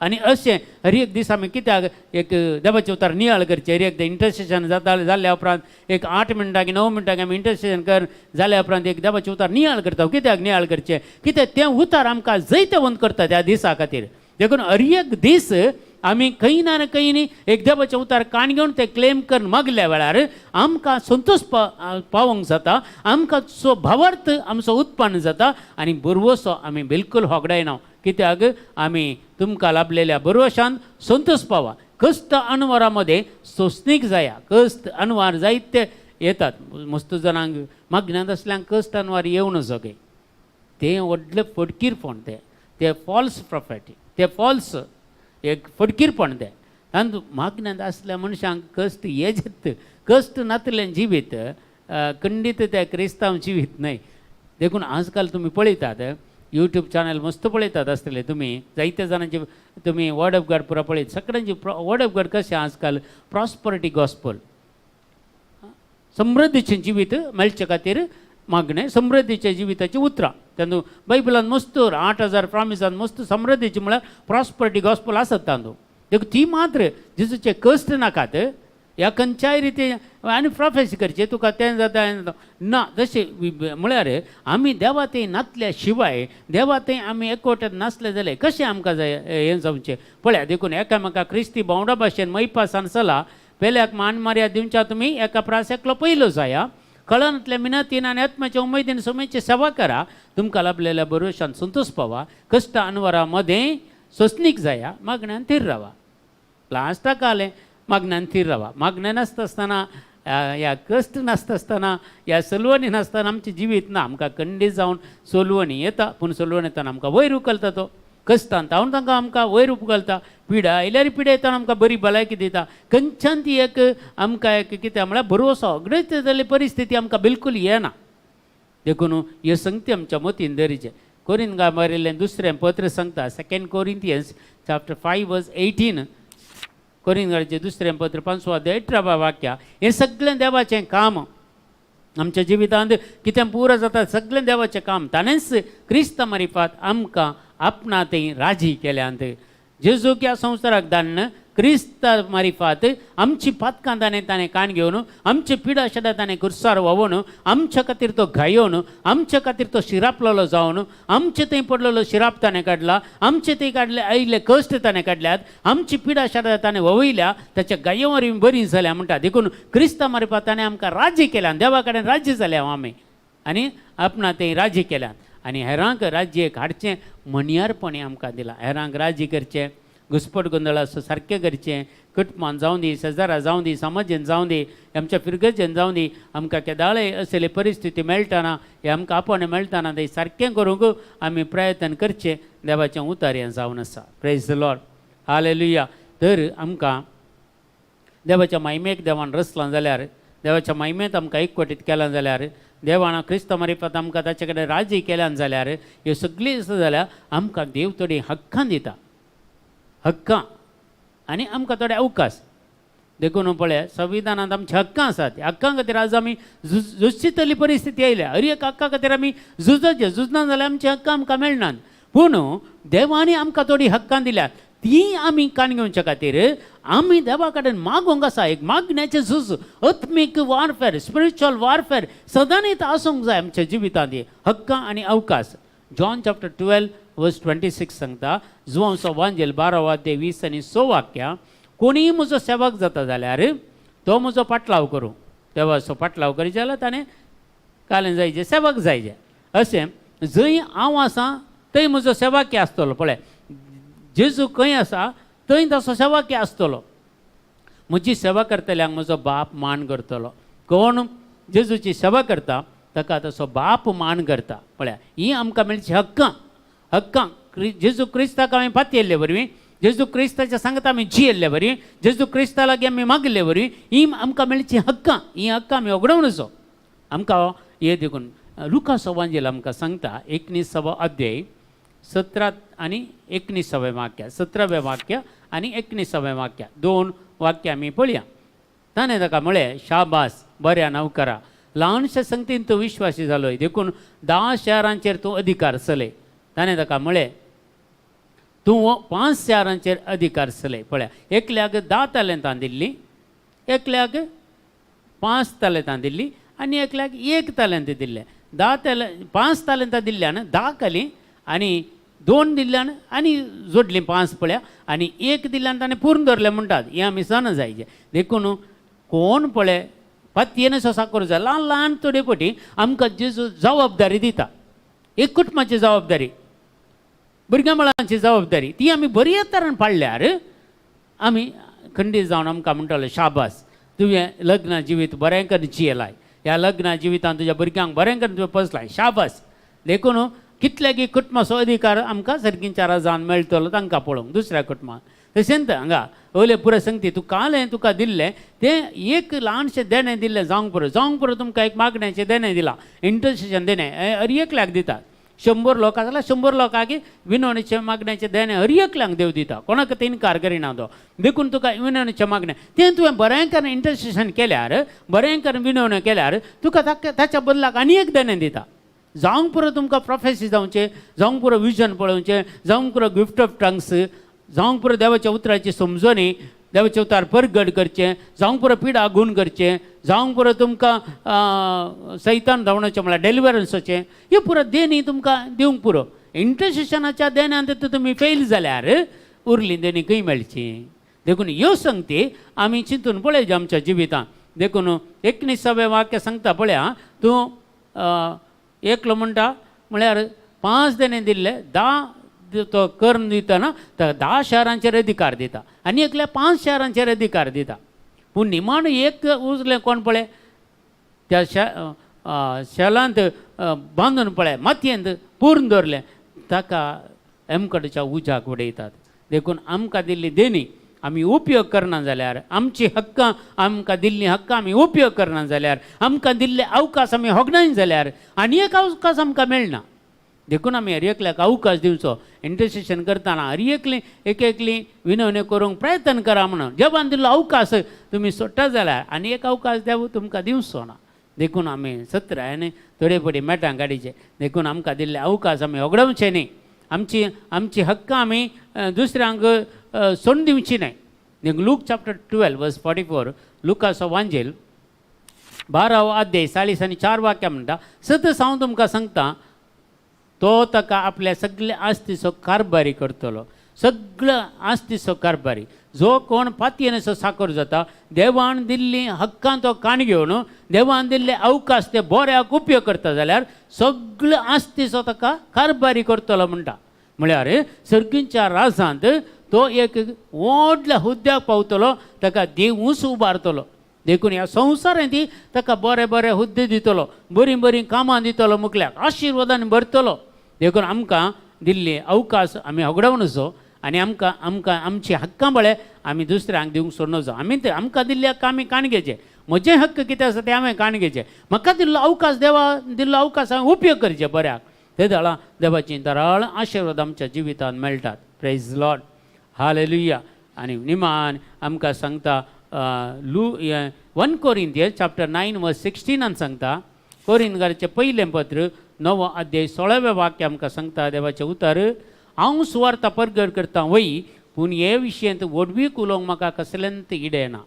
[SPEAKER 2] आनी अशें हर एक दीस आमी कित्याक एक देवाचें उतार नियाळ करचें. हर एक इंटरसेशन जाल्या उपरांत एक 8 मिनटां की 9 मिनटां आमी इंटरसेशन कर जाल्या उपरांत एक देवाचें उतार नियाळ करता. कित्याक नियाळ करचें? कित्याक तें उतार आमकां जैतवंत करता त्या दिसा खातीर. देखून हर एक दीस आमी खंय ना खंय न्ही एक देवाचें उतार काण घेवन ते क्लेम करून मागल्या वेळार आमकां संतोश पावोंक जाता, आमकां भावार्थ आमचो उत्पन्न जाता आनी बरवसो आमी बिलकूल होगडायना. कित्याक आमी तुमकां लाभलेल्या बरवशान संतोष पावा. कश्ट अनवरामध्ये सोंसणीक जाया. कश्ट अनवार जायते येतात. मस्त जाणांक म्हाका ज्ञान असल्यांक कश्ट अनवार येवं नजो गे. तें व्हडलें फटकीरपण ते फॉल्स प्रॉफेटी, ते फॉल्स एक फटकीरपण तें. आनी म्हाका ज्ञान असल्या मनशांक कश्ट येजेत. कश्ट नातलें जिवीत खंडीत तें क्रिस्तांव जिवीत न्हय. देखून आजकाल तुमी पळयतात यूट्यूब चॅनल मस्त पळयतात आसतले तुमी. जायत्या जाणांचे तुमी वर्ड ऑफ गॉड पुरा पळयत. सगळ्यांची वर्ड ऑफ गॉड कशें आजकाल प्रॉस्परिटी गॉस्पल, समृद्धीचें जिवीत मेळचे खातीर मागणें, समृद्धीच्या जिविताची उतरां. तांदूळ बायबलान मस्त 8000 प्रॉमिसान मस्त समृद्धीची म्हळ्यार प्रॉस्परिटी गॉस्पल आसत तांदूळ. देखून ती मात्र जेजूचे कश्ट नाकात. ह्या खंयच्याय रिती आनी प्रोफेसी करचे तुका तें जाता ना तशें म्हळ्यार आमी देवा थंय नासल्या शिवाय देवा थंय आमी एकवटात नासले जाल्यार कशें आमकां जाय हें जावचें. पळया देखून एकामेकाक क्रिस्ती भावंडा भाशेन मैपा सांसला पेल्याक मान मार्या दिवच्या तुमी एका प्रासेकलो पयलो जाया. कळनातल्या मिनतीन आनी आत्म्याच्या उमेदीन सोमेची सेवा करा. तुमकां लाभलेल्या बरोशान संतोष पावा. कश्ट अनवरा मध्ये सोंसणीक जाया. मागण्यांत थीर रावा. लास्टाक आलें मागण्यांत थीर रावा. मागणें नासतना ह्या कश्ट नासतना ह्या सलवणी नासतना आमचें जिवीत ना. आमकां खंडीत जावन सलवणी येता पूण सलवणी येतना आमकां वयर उखलता तो. कश्टांत हांव तांकां आमकां वयर उखलता. पिडा आयल्यार पिडा येतना आमकां बरी भलायकी दिता. खंयच्यान ती एक आमकां एक कितें म्हळ्यार बरोवसो अगडेच जाल्ली परिस्थिती आमकां बिलकूल येना. देखून ह्यो संगती आमच्या मतीन दरीचे. कोरिंथांक बरयल्लें दुसरें पत्र सांगता 2 Corinthians chapter 5 verse 18. कोरिंथांचे दुसरें पत्र 5 अध्याय 18 वाक्या. हें सगळें देवाचें काम आमच्या जिवितांत कितें पुरो जाता सगळें देवाचें काम. ताणेंच क्रिस्ता मार्फत आमकां आपणा थंय राजी केल्यांत. जेजूक ह्या संवसाराक धाडन क्रिस्ता मार्फत आमची पातकां ताणें काण घेवन आमचे पिडा शेडा ताणें कुर्सार व्हांवून आमच्या खातीर तो घायोवन आमच्या खातीर तो शिरापलेलो जावन आमचे थंय पडलेलो शिराप ताणें काडला. आमचे थंय काडले आयिल्ले कश्ट ताणें काडल्यात. आमची पिडा शेडा ताणें ववयल्या. ताच्या गायेवरी बरी जाल्या म्हणटा. देखून क्रिस्ता मार्फत ताणें आमकां राजी केल्यान. देवा कडेन राज्य जाल्या आमी आनी आपणा थंय राजी केल्यान. आनी हेरांक राज्येक हाडचें मणियारपणी आमकां दिलां. हेरांक राजी करचें, घुसपट गोंदळ सारकें करचें, कुटुंबान जावं दी, शेजारा जावं दी, समाजान जावं दी, आमच्या फिरगेचेन जावं दी. आमकां केदाळे असले परिस्थिती मेळटाना हे आमकां आपण मेळटाना तें सारकें करूंक आमी प्रयत्न करचें. देवाचें उतर हें जावन आसा. Praise the Lord. हालेलुया. तर आमकां देवाच्या महिमेक देवान रचलां जाल्यार, देवाच्या महिमेंत आमकां एकवटीत केलां जाल्यार, देवान क्रिस्ता मार्फत आमकां ताचे कडेन राजी केल्यान जाल्यार ह्यो सगळीं आसा जाल्यार आमकां देव थोडी हक्कां दिता. हक्कां आनी आमकां थोडे अवकाश. देखून पळय संविधानांत आमचे हक्कां आसात. ह्या हक्कां खातीर आज आमी झुजची परिस्थिती आयल्या. हर एक हक्का खातीर आमी झुजचे. झुजना जाल्यार आमची हक्कां आमकां मेळनात. पूण देवानी आमकां थोडी हक्कां दिल्यात. ती आमी काण घेवच्या खातीर आमी देवा कडेन मागोंक आसा. एक मागण्याचें झूज, आत्मीक वॉरफेअर, स्पिरिच्युअल वॉरफेअर सदांच आसूंक जाय आमच्या जिवितांत. हक्कां आनी अवकाश. जॉन चॅप्टर 12 verse 26 सांगता. जुवांचो वांजेल 12 अध्याय 20 आनी 6 वाक्या. कोणीय म्हजो सेवक जाता जाल्यार तो म्हजो पाटलाव करूं. देवाचो पाटलाव करी जाल्यार ताणें कालें जायचें, सेवक जायचें. अशें जंय हांव आसां थंय म्हजो सेवकी आसतलो. पळय जेजू खंय आसा थंय तसो सेवकी आसतलो. म्हजी सेवा करतल्यांक म्हजो बाप मान करतलो. कोण जेजूची सेवा करता ताका तसो बाप मान करता. पळया ही आमकां मेळची हक्कां. हक्कां जेजू क्रिस्ताक आमी पातयल्ले वरवीं, जेजू क्रिस्ताच्या सांगता आमी जियेल्ले वरवीं, जेजू क्रिस्ता लागीं आमी मागले वरवीं ही आमकां मेळची हक्कां. ही हक्कां आमी वगडावन नजो. आमकां हे देखून लुकाचो वांजेल आमकां सांगता 19 अध्याय 17 आनी 19 वाक्या. 17 वाक्य आनी 19 वाक्या. 2 वाक्य आमी पळया. ताणें ताका म्हळें, शाबास बऱ्या नौकरा, ल्हानशा संगतीन तूं विश्वासी जालोय. देखून 10 शहरांचेर तूं अधिकार चलय. ताणें ताका म्हळें, तूं 5 शहरांचेर अधिकार चलय. पळया एकल्याक 10 तालंतां दिल्लीं, एकल्याक 5 तालंतां दिल्लीं आनी एकल्याक 1 तालंत दिल्लें. 5 तालंतां दिल्ल्यान 10 काली आनी 2 दिल्ल्यान आनी जोडली 5 पळया आनी 1 दिल्ल्यान ताणें पूर्ण धरलें म्हणटात हें आमी सन जायचें देखून कोण पळय पत्येन साकर जाय ल्हान ल्हान थोडे पटी आमकां जेजू जबाबदारी दिता एक कुटुंबाची जबाबदारी भुरग्यां बाळांची जबाबदारी ती आमी बरी तरेन पाळल्यार आमी खंडीत जावन आमकां म्हणटले शाबास तुवें लग्न जिवीत बरें करून जियेलाय ह्या लग्न जिवितांत तुज्या भुरग्यांक बरें करून तुवें पसलाय शाबास देखून कितल्याकी कुटुंबाचो अधिकार आमकां सर्गींच्या जावन मेळटलो तांकां पळोवंक दुसऱ्या कुटुंबाक तशेंच हांगा ओले पुरो सांगती तूं कालें तुका दिल्लें तें एक ल्हानशें देणें दिल्लें जावंक पुरो तुमकां एक मागण्याचें देणें दिलां इंटरसेशन देणें हर एकल्याक दितात 100 लोक जाल्यार 100 लोकांक विनवणेचें मागण्याचें देणें हर एकल्याक देव दिता कोणाक ते इन्कार करिना तो देखून तुका विनवणेचें मागणें तें तुवें बरें करून इंटरसेशन केल्यार बरें करून विनवण्यो केल्यार तुका ताच्या बदलाक आनी एक देणें दिता जावंक पुरो तुमकां प्रोफेसी जावचें जावंक पुरो विजन पळोवचें जावंक पुरो गिफ्ट ऑफ टंग्स जावंक पुरो देवाच्या उतराची समजणी देवाचे उतार परगट करचें जावंक पुरो पिडा गूण करचें जावंक पुरो तुमकां सैतान धांवण्याचें म्हळ्यार डेलिव्हरन्साचें हे पुरो देणी तुमकां दिवंक पुरो इंटरसेशनाच्या देण्यांत तुमी फेल जाल्यार उरली देणी खंय मेळची देखून ह्यो संगती आमी चिंतून पळयचे आमच्या जिवितांत देखून 19वें वाक्य सांगता पळया तूं एकलो म्हणटा म्हळ्यार 5 देणे दिल्ले 10 तो कर्ण दितना 10 शहरांचेर अधिकार दिता आनी एकल्या 5 शहरांचेर अधिकार दिता पूण निमाण एक उरलें कोण पळय त्या शेलांत बांदून पळय मातयेंत पूर्ण दवरलें ताका एमकडच्या उज्याक उडयतात देखून आमकां दिल्ली देणी आमी उपयोग करना जाल्यार आमची हक्कां आमकां दिल्लीं हक्कां आमी उपयोग करना जाल्यार आमकां दिल्ले अवकाश आमी होगनाय जाल्यार आनी एक अवकाश आमकां मेळना देखून आमी हर एकल्याक अवकाश दिवचो इंटरसेशन करतना हर एकली विनवण्यो करूंक प्रयत्न करा म्हणून देवान दिल्लो अवकाश तुमी सोडटा जाल्यार आनी एक अवकाश देव तुमकां दिवचो ना देखून आमी सत्रायन थोडे पडी मेटां काडीचे देखून आमकां दिल्ले अवकाश आमी होगडवचे न्ही आमची हक्कां आमी दुसऱ्यांक सोडून दिवची न्हय लूक चॅप्टर 12 वर्स 44 लुकाचो वांजेल 12 अध्याय 40 आनी 4 वाक्यां म्हणटा सतत हांव तुमकां सांगता तो ताका आपल्या सगळ्या आस्तीचो कारभारी करतलो सगळो आस्तीचो कारभारी जो कोण पातयेन साकर जाता देवान दिल्ली हक्कां तो काण घेवन देवान दिल्ले अवकाश ते बऱ्याक उपयोग करता जाल्यार सगळो आस्तीचो ताका कारभारी करतलो म्हणटा म्हळ्यार सर्गींच्या राजांत तो एक व्हडल्या हुद्द्याक पावतलो ताका देवूच उबारतलो देखून ह्या संवसारांत ताका बरे बरे हुद्दे दितलो बरीं बरीं कामां दितलो मुखल्याक आशिर्वादान भरतलो देखून आमकां दिल्ली अवकाश आमी होगडावन वचो आनी आमकां आमची हक्कां बळे आमी दुसऱ्यांक दिवंक सोडून वचो आमी ते आमकां दिल्ले हक्क आमी काण घेवचे म्हजे हक्क कितें आसा ते हांवें काण घेवचे म्हाका दिल्लो अवकाश देवा दिल्लो अवकाश हांवें उपयोग करचे बऱ्याक ते दळा देवाची दराळ आशिर्वाद आमच्या जिवितांत मेळटात प्रेज लॉर्ड हालेलुया आनी निमान आमकां सांगता 1 कोरिंथियन्स चॅप्टर 9 वर्स 16 सांगता कोरिंथकाराचें पयलें पत्र 9 अध्याय 16वें वाक्य आमकां सांगता देवाचें उतर हांव सुवार्ता परगट करता वय पूण हे विशयांत वडवीक उलोवंक म्हाका कसल्यांत इडे ना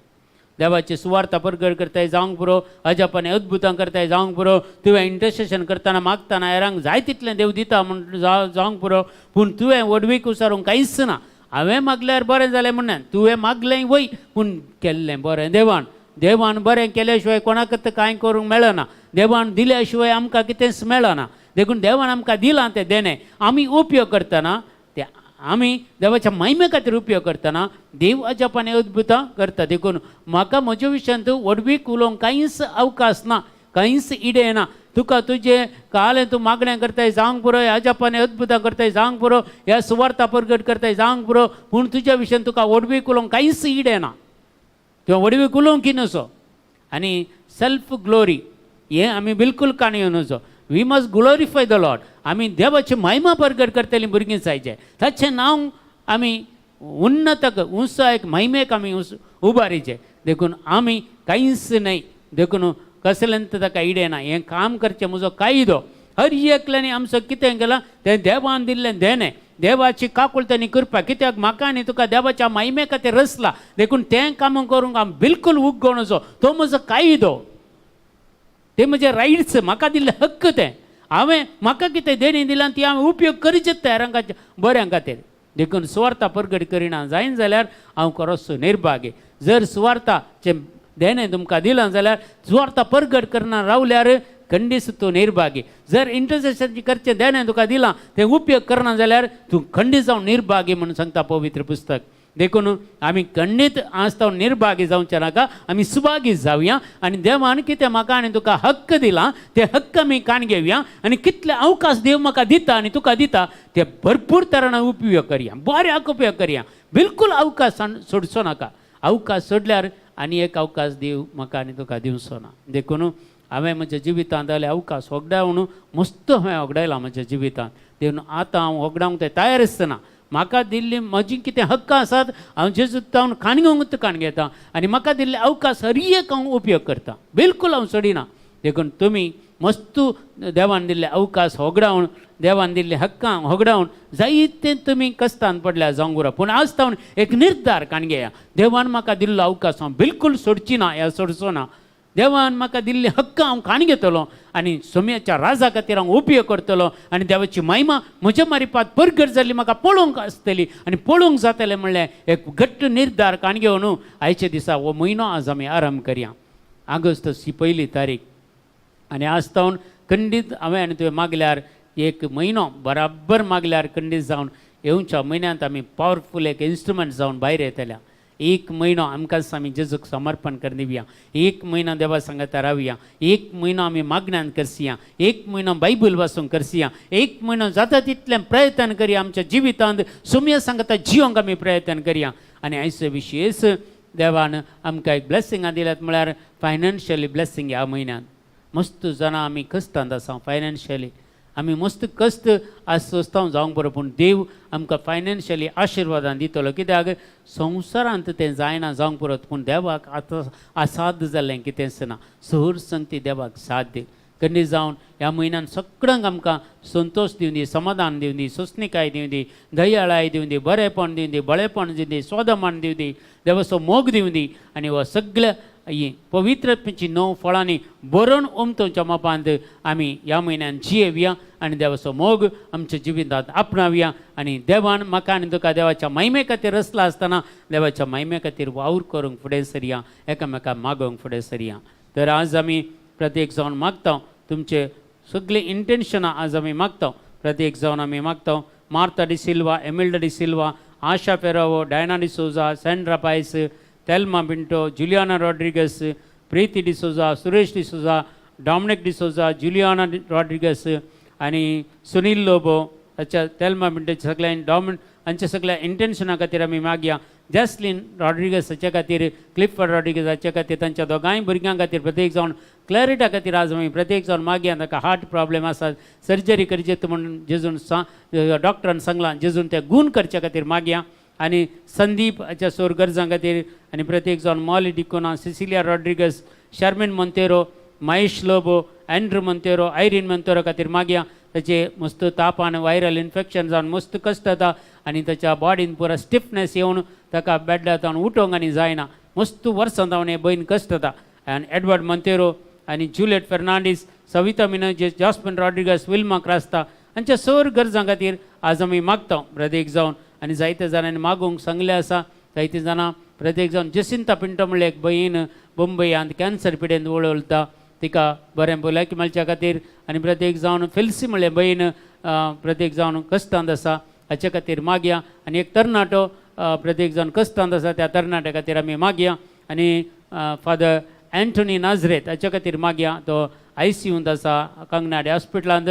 [SPEAKER 2] देवाची सुवार्ता परगट करताय जावंक पुरो अजापाने अद्भुतां करताय जावंक पुरो तुवें इंटरसेशन करतना मागतना हेरांक जाय तितलें देव दिता म्हण जावंक पुरो पूण तुवें वडवीक उसारूंक कांयच ना हांवें मागल्यार बरें जालें म्हणून तुवें मागलें वय पूण केल्लें बरें देवान बरें केल्या शिवाय कोणाक कांय करूंक मेळना देवान दिल्या शिवाय आमकां कितेंच मेळना देखून देवान आमकां दिलां तें देणें आमी उपयोग करतना ते आमी देवाच्या महिमे खातीर उपयोग करतना देव अजापाने अद्भुतां करता देखून म्हाका म्हज्या विशयांत वडवीक उलोवंक कांयच अवकाश ना कांयच इडे ना तुका तुजें कालें तूं मागणें करताय जावंक पुरो ह्या अजापाने अद्भुतां करताय जावंक पुरो ह्या सुवार्ता परगट करताय जावंक पुरो पूण तुज्या विशयान तुका वडवीक उलोवंक कांयच इडे ना किंवा वडवीक उलोवंक की नसो आनी सेल्फ ग्लोरी हें आमी बिलकूल काणयो नजो we must glorify the Lord आमी देवाची महिमा परगट करतलीं भुरगीं जायचे ताचें नांव आमी उन्नतक उंचायक महिमेक आमी उबारीचे देखून आमी कांयच न्हय देखून कसल्यांत ताका इडे ना हें काम करचें म्हजो कायदो हर एकल्यानी आमचो कितें केलां तें देवान दिल्लें देणें देवाची काकुळटांनी करपा कित्याक म्हाका आनी तुका देवाच्या महिमे खातीर रचला देखून तें काम करूंक हांव बिलकूल उग्गोण वचो तो म्हजो कायदो ते म्हजे रायट्स म्हाका दिल्ले हक्क तें हांवें म्हाका कितें देणी दिलां ती हांवें उपयोग करीचेच हेरांक बऱ्यां खातीर. देखून सुवार्ता परगट करिना जायन जाल्यार हांव खरोच निर्भागी. जर सुवार्थाचें देणें तुमकां दिलां जाल्यार सुवार्ता परगट करना रावल्यार खंडीत तूं निर्भागी. जर इंटरसेशन करचें देणें तुका दिलां तें उपयोग करना जाल्यार तूं खंडीत जावन निर्भागी म्हणून सांगता पवित्र पुस्तक. देखून आमी खंडीत आसता निर्भागी जावचे नाका, आमी सुभागी जावया आनी देवान कितें म्हाका आनी तुका हक्क दिला ते हक्क आमी काण घेवया आनी कितले अवकाश देव म्हाका दिता आनी तुका दिता ते भरपूर तरान उपयोग करया, बऱ्याक उपयोग करया. बिलकूल अवकाश सोडचो नाका. अवकाश सोडल्यार आनी एक अवकाश देव म्हाका आनी तुका दिवचो ना. देखून हांवें म्हज्या जिवितांत जाल्यार अवकाश वगडावन मस्त हांवें वगडायला म्हज्या जिवितांत. देखून आतां हांव वगडावंक ते तयार आसतना म्हाका दिल्ली म्हजी कितें हक्क आसात हांव जेजूत हांव काण घेवंक काण घेता आनी म्हाका दिल्ले अवकाश हर एक हांव उपयोग करता. बिलकूल हांव सोडिना. देखून तुमी मस्तू देवान दिल्ले अवकाश वगडावन देवान दिल्ले हक्कां वगडावन जायते तुमी कश्टान पडल्या जावंक पुरो. पूण आज तावन एक निर्धार काण घेया. देवान म्हाका दिल्लो अवकाश हांव बिलकूल सोडची ना, ह्या सोडचो ना. देवान म्हाका दिल्ली हक्क हांव काण घेतलो आनी सोम्याच्या राजा खातीर हांव उपयोग करतलो आनी देवाची महिमा म्हज्या मारिपात परगट जाल्ली म्हाका पळोवंक आसतली आनी पळोवंक जातलें म्हणलें एक घट्ट निर्धार काण घेवन आयच्या दिसा हो म्हयनो आज आमी आरंभ करया. ऑगस्ट ही 1 तारीख आनी आज तावन खंडीत हांवें आनी तुवें मागल्यार एक म्हयनो बराबर मागल्यार खंडीत जावन येवच्या म्हयन्यांत आमी पॉवरफूल एक इन्स्ट्रुमेंट जावन भायर येतल्या. एक म्हयनो आमकां आमी जेजूक समर्पण कर दिवया. एक म्हयनो देवा सांगाता रावया. एक म्हयनो आमी मागण्यान करसिया. एक म्हयनो बायबल वाचूंक करसिया. एक म्हयनो जाता तितलें प्रयत्न करया. आमच्या जिवितांत सुम्या सांगाता जियोंक आमी प्रयत्न करया. आनी आयचे विशेष देवान आमकां एक ब्लेसिंगां दिल्यात म्हळ्यार फायनान्शियली ब्लेसिंग. ह्या म्हयन्यात मस्त जाणां आमी कश्टांत आसा फायनान्शियली. आमी मस्त कश्ट आसोस्तांव जावंक बरो पूण देव आमकां फायनान्शियली आशिर्वादान दितलो. कित्याक संवसारांत तें जायना जावंक पुरो पूण देवाक आतां असाध्य जाल्लें कितेंच ना. सहर संगती देवाक साध्य खंडीत जावन ह्या म्हयन्यान सगळ्यांक आमकां संतोष दिवं दी, समाधान दिवं दी, सोंसणीकाय दिवं दी, दयाळाय दिवं दी, बरेपण दिवं दी, बळेपण दिवं दी, सोदमाण दिवं दी, देवाचो मोग दिवं दी आनी हो सगळ्या ही पवित्रतेची 9 फळांनी बरोवन ओमतोच्या मापांत आमी ह्या म्हयन्यान जियेवया आनी देवाचो मोग आमच्या जिवितांत आपणावया. आनी देवान म्हाका आनी तुका देवाच्या महिमे खातीर रचला आसतना देवाच्या महिमे खातीर वावर करूंक फुडें सरया, एकामेकाक मागोवंक फुडें सरया. तर आज आमी प्रत्येक जावन मागता तुमचे सगळे इंटेन्शनां आज आमी मागता. प्रत्येक जावन आमी मागता मार्ता डी सिल्वा, एमिल्डा डी सिल्वा, आशा फेरावो, डायना डिसोजा, सॅन्ड्रा पायस, Thelma Pinto, Juliana Rodrigues, Preeti D'Souza, Suresh D'Souza, Dominic D'Souza, Juliana Rodrigues आनी सुनील लोबो अच्छा तेल्मा पिंटो सगळ्या हांच्या सगळ्या इंटेन्शना खातीर आमी मागया. जॅस्लिन रॉड्रिगस हाच्या खातीर, क्लिफर्ड रॉड्रिगस हाच्या खातीर, तांच्या दोगांय भुरग्यां खातीर प्रत्येक जावन क्लॅरिटा खातीर आज आमी प्रत्येक जावन मागया. ताका हार्ट प्रॉब्लेम आसा, सर्जरी करचे म्हणून जेजून डॉक्टरान सांगलां, जेजून ते गूण करचे खातीर मागया. आनी संदीप हाच्या सोर गरजां खातीर आनी प्रत्येक जावन मॉली डिकोना, Cecilia Rodrigues, Sharmin Monteiro, Mahesh Lobo, Andrew Monteiro, Irene Monteiro खातीर मागया. ताचे मस्त तापान वायरल इन्फेक्शन जावन मस्त कश्ट जाता आनी ताच्या बॉडीन पुरा स्टिफनेस येवन ताका बेड्डांत उठोवंक आनी जायना. मस्त वर्सां जावन हे बहीण कश्ट जाता. आनी एडवर्ड मोंतेरो आनी जुलियट फेर्नांडीस, सविता मिनोजे, जॉस्मिन रॉड्रिगस, विल्मा क्रास्ता हांच्या सर गरजां खातीर आज आमी मागता प्रत्येक जावन. आनी जायते जाणांनी मागोवंक सांगलें आसा. जायते जाणां प्रत्येक जावन जसिंता पिंटो म्हणल्यार एक बहीण मुंबयांत कॅन्सर पिडेंत वळवता, तिका बरें भलायकी मेळच्या खातीर. आनी प्रत्येक जावन फेल्सी म्हणल्यार बहीण प्रत्येक जावन कश्टांत आसा, हाचे खातीर मागया. आनी एक तरणाटो प्रत्येक जावन कश्टांत आसा, त्या तरणाट्या खातीर आमी मागया. आनी फादर एंटोनी नाझरेत हाचे खातीर मागया. तो ICUंत आसा, कंगनाडे हॉस्पिटलांत.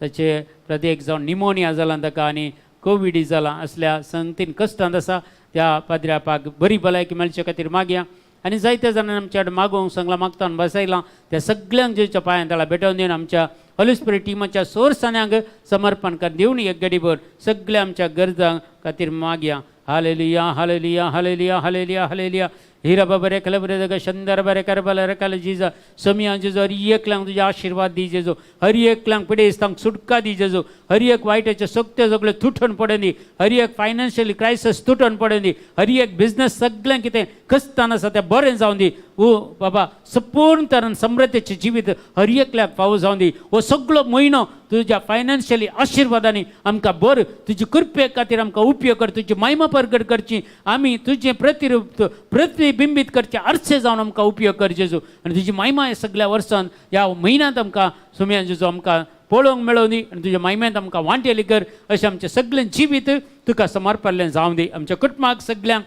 [SPEAKER 2] ताचे प्रत्येक जावन निमोनिया जाला ताका आनी कोविड जाला, असल्या संगतीन कश्टांत आसा. त्या पाद्र्यापाक बरी भलायकी मेळचे खातीर मागया. आनी जायते जाणांनी आमच्या कडेन मागोवंक सांगलां, मागतान बसयलां. त्या सगळ्यांक जेच्या पांयां ताळा भेटोवन दिवन आमच्या हॉली स्पिरीट टिमाच्या सोरसान्यांक समर्पण कर दिवन एक गडीभर सगळ्या आमच्या गरजां खातीर मागया. Hallelujah, hallelujah, hallelujah, hallelujah, hallelujah. हिरा बाबरे कल बरे दगा शंदर बरे कर बल रकल जीजा समिया जेजो हर एकल्यांक तुझे आशीर्वाद दी जेजो हर एकल्यांक पिडेस्तांक सुटका दी जेजो हर एक वायटाचे सत्य सगळे तुटून पडून दी हर एक फायनान्शियली क्रायसिस तुटून पडून दी हर एक बिझनेस सगळें कितें कस्तान आसा तें बरें जावन दी ओ बाबा संपूर्ण तरेन समृद्धीचें जिवीत हर एकल्याक फावो जावन दी हो सगळो म्हयनो तुज्या फायनान्शियली आशिर्वादांनी आमकां बरें तुजी कृपे खातीर आमकां उपयोग कर तुजी महिमा प्रगट करची आमी तुजें प्रतिबिंबीत करचे आरसे जावन आमकां उपयोग कर जेजू आनी तुजी महिमा ह्या सगळ्या वर्सांत ह्या म्हयन्यांत आमकां सुमया जेजू आमकां पळोवंक मेळोवन दी आनी तुज्या महिम्यांत आमकां वांटेली कर अशें आमचें सगळें जिवीत तुका समर्पल्लें जावं दी आमच्या कुटुंबाक सगळ्यांक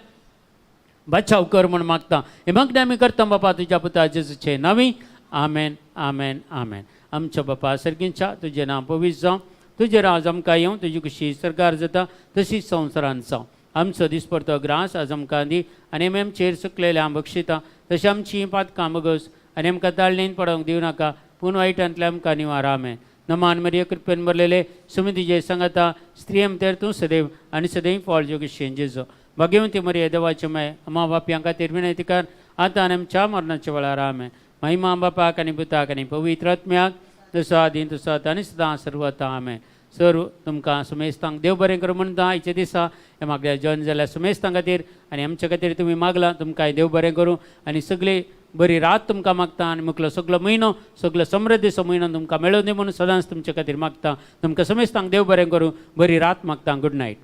[SPEAKER 2] बचाव कर म्हूण मागता हे मागणें आमी करता बापा तुज्या पुता जेजूचे नांवी आमेन आमेन आमेन आमच्या बापा सर्गींच्या तुजें नांव पवित्र जावं तुजें राज आमकां येवं तुजी कशी सरकार जाता तशीच संवसारांत जावं आमचो दिसपरतो ग्रास आज आमकां दी आनी आमी आमचेर सुकलेल्या बक्षिता तशें आमची पातकां मगोस आनी आमकां ताळणेन पडोवंक दिवं नाका पूण वायटांतल्यान आमकां निवार आमेन नमान मरिया कृपेन भरलेले सुमितीजे सांगाता स्त्री आमतेर तूं सदैव आनी सदैव फळ जोगशें जेजो भाग्यवंती मरिया देवाचे माय अम्मा बापयां खातीर विनंती कर आतां आनी आमच्या मरणाच्या वेळार आमेन महिमा बापाक आनी पुताक आनी पवित्र आत्म्याक तसो आदीं तसो आतां आनी सदां सर्वता आमेन सर्व तुमकां सुमेस्तांक देव बरें करूं म्हणटा आयच्या दिसा हे मागल्या जॉइन जाल्या सुमेस्तां खातीर आनी आमच्या खातीर तुमी मागलां तुमकां देव बरें करूं आनी सगळी बरी रात तुमकां मागता आनी मुखलो सगळो म्हयनो सगळो समृद्धीचो म्हयनो तुमकां मेळोवन दी म्हणून सदांच तुमच्या खातीर मागता तुमकां सुमेस्तांक देव बरें करूं बरी रात मागता गुड नायट.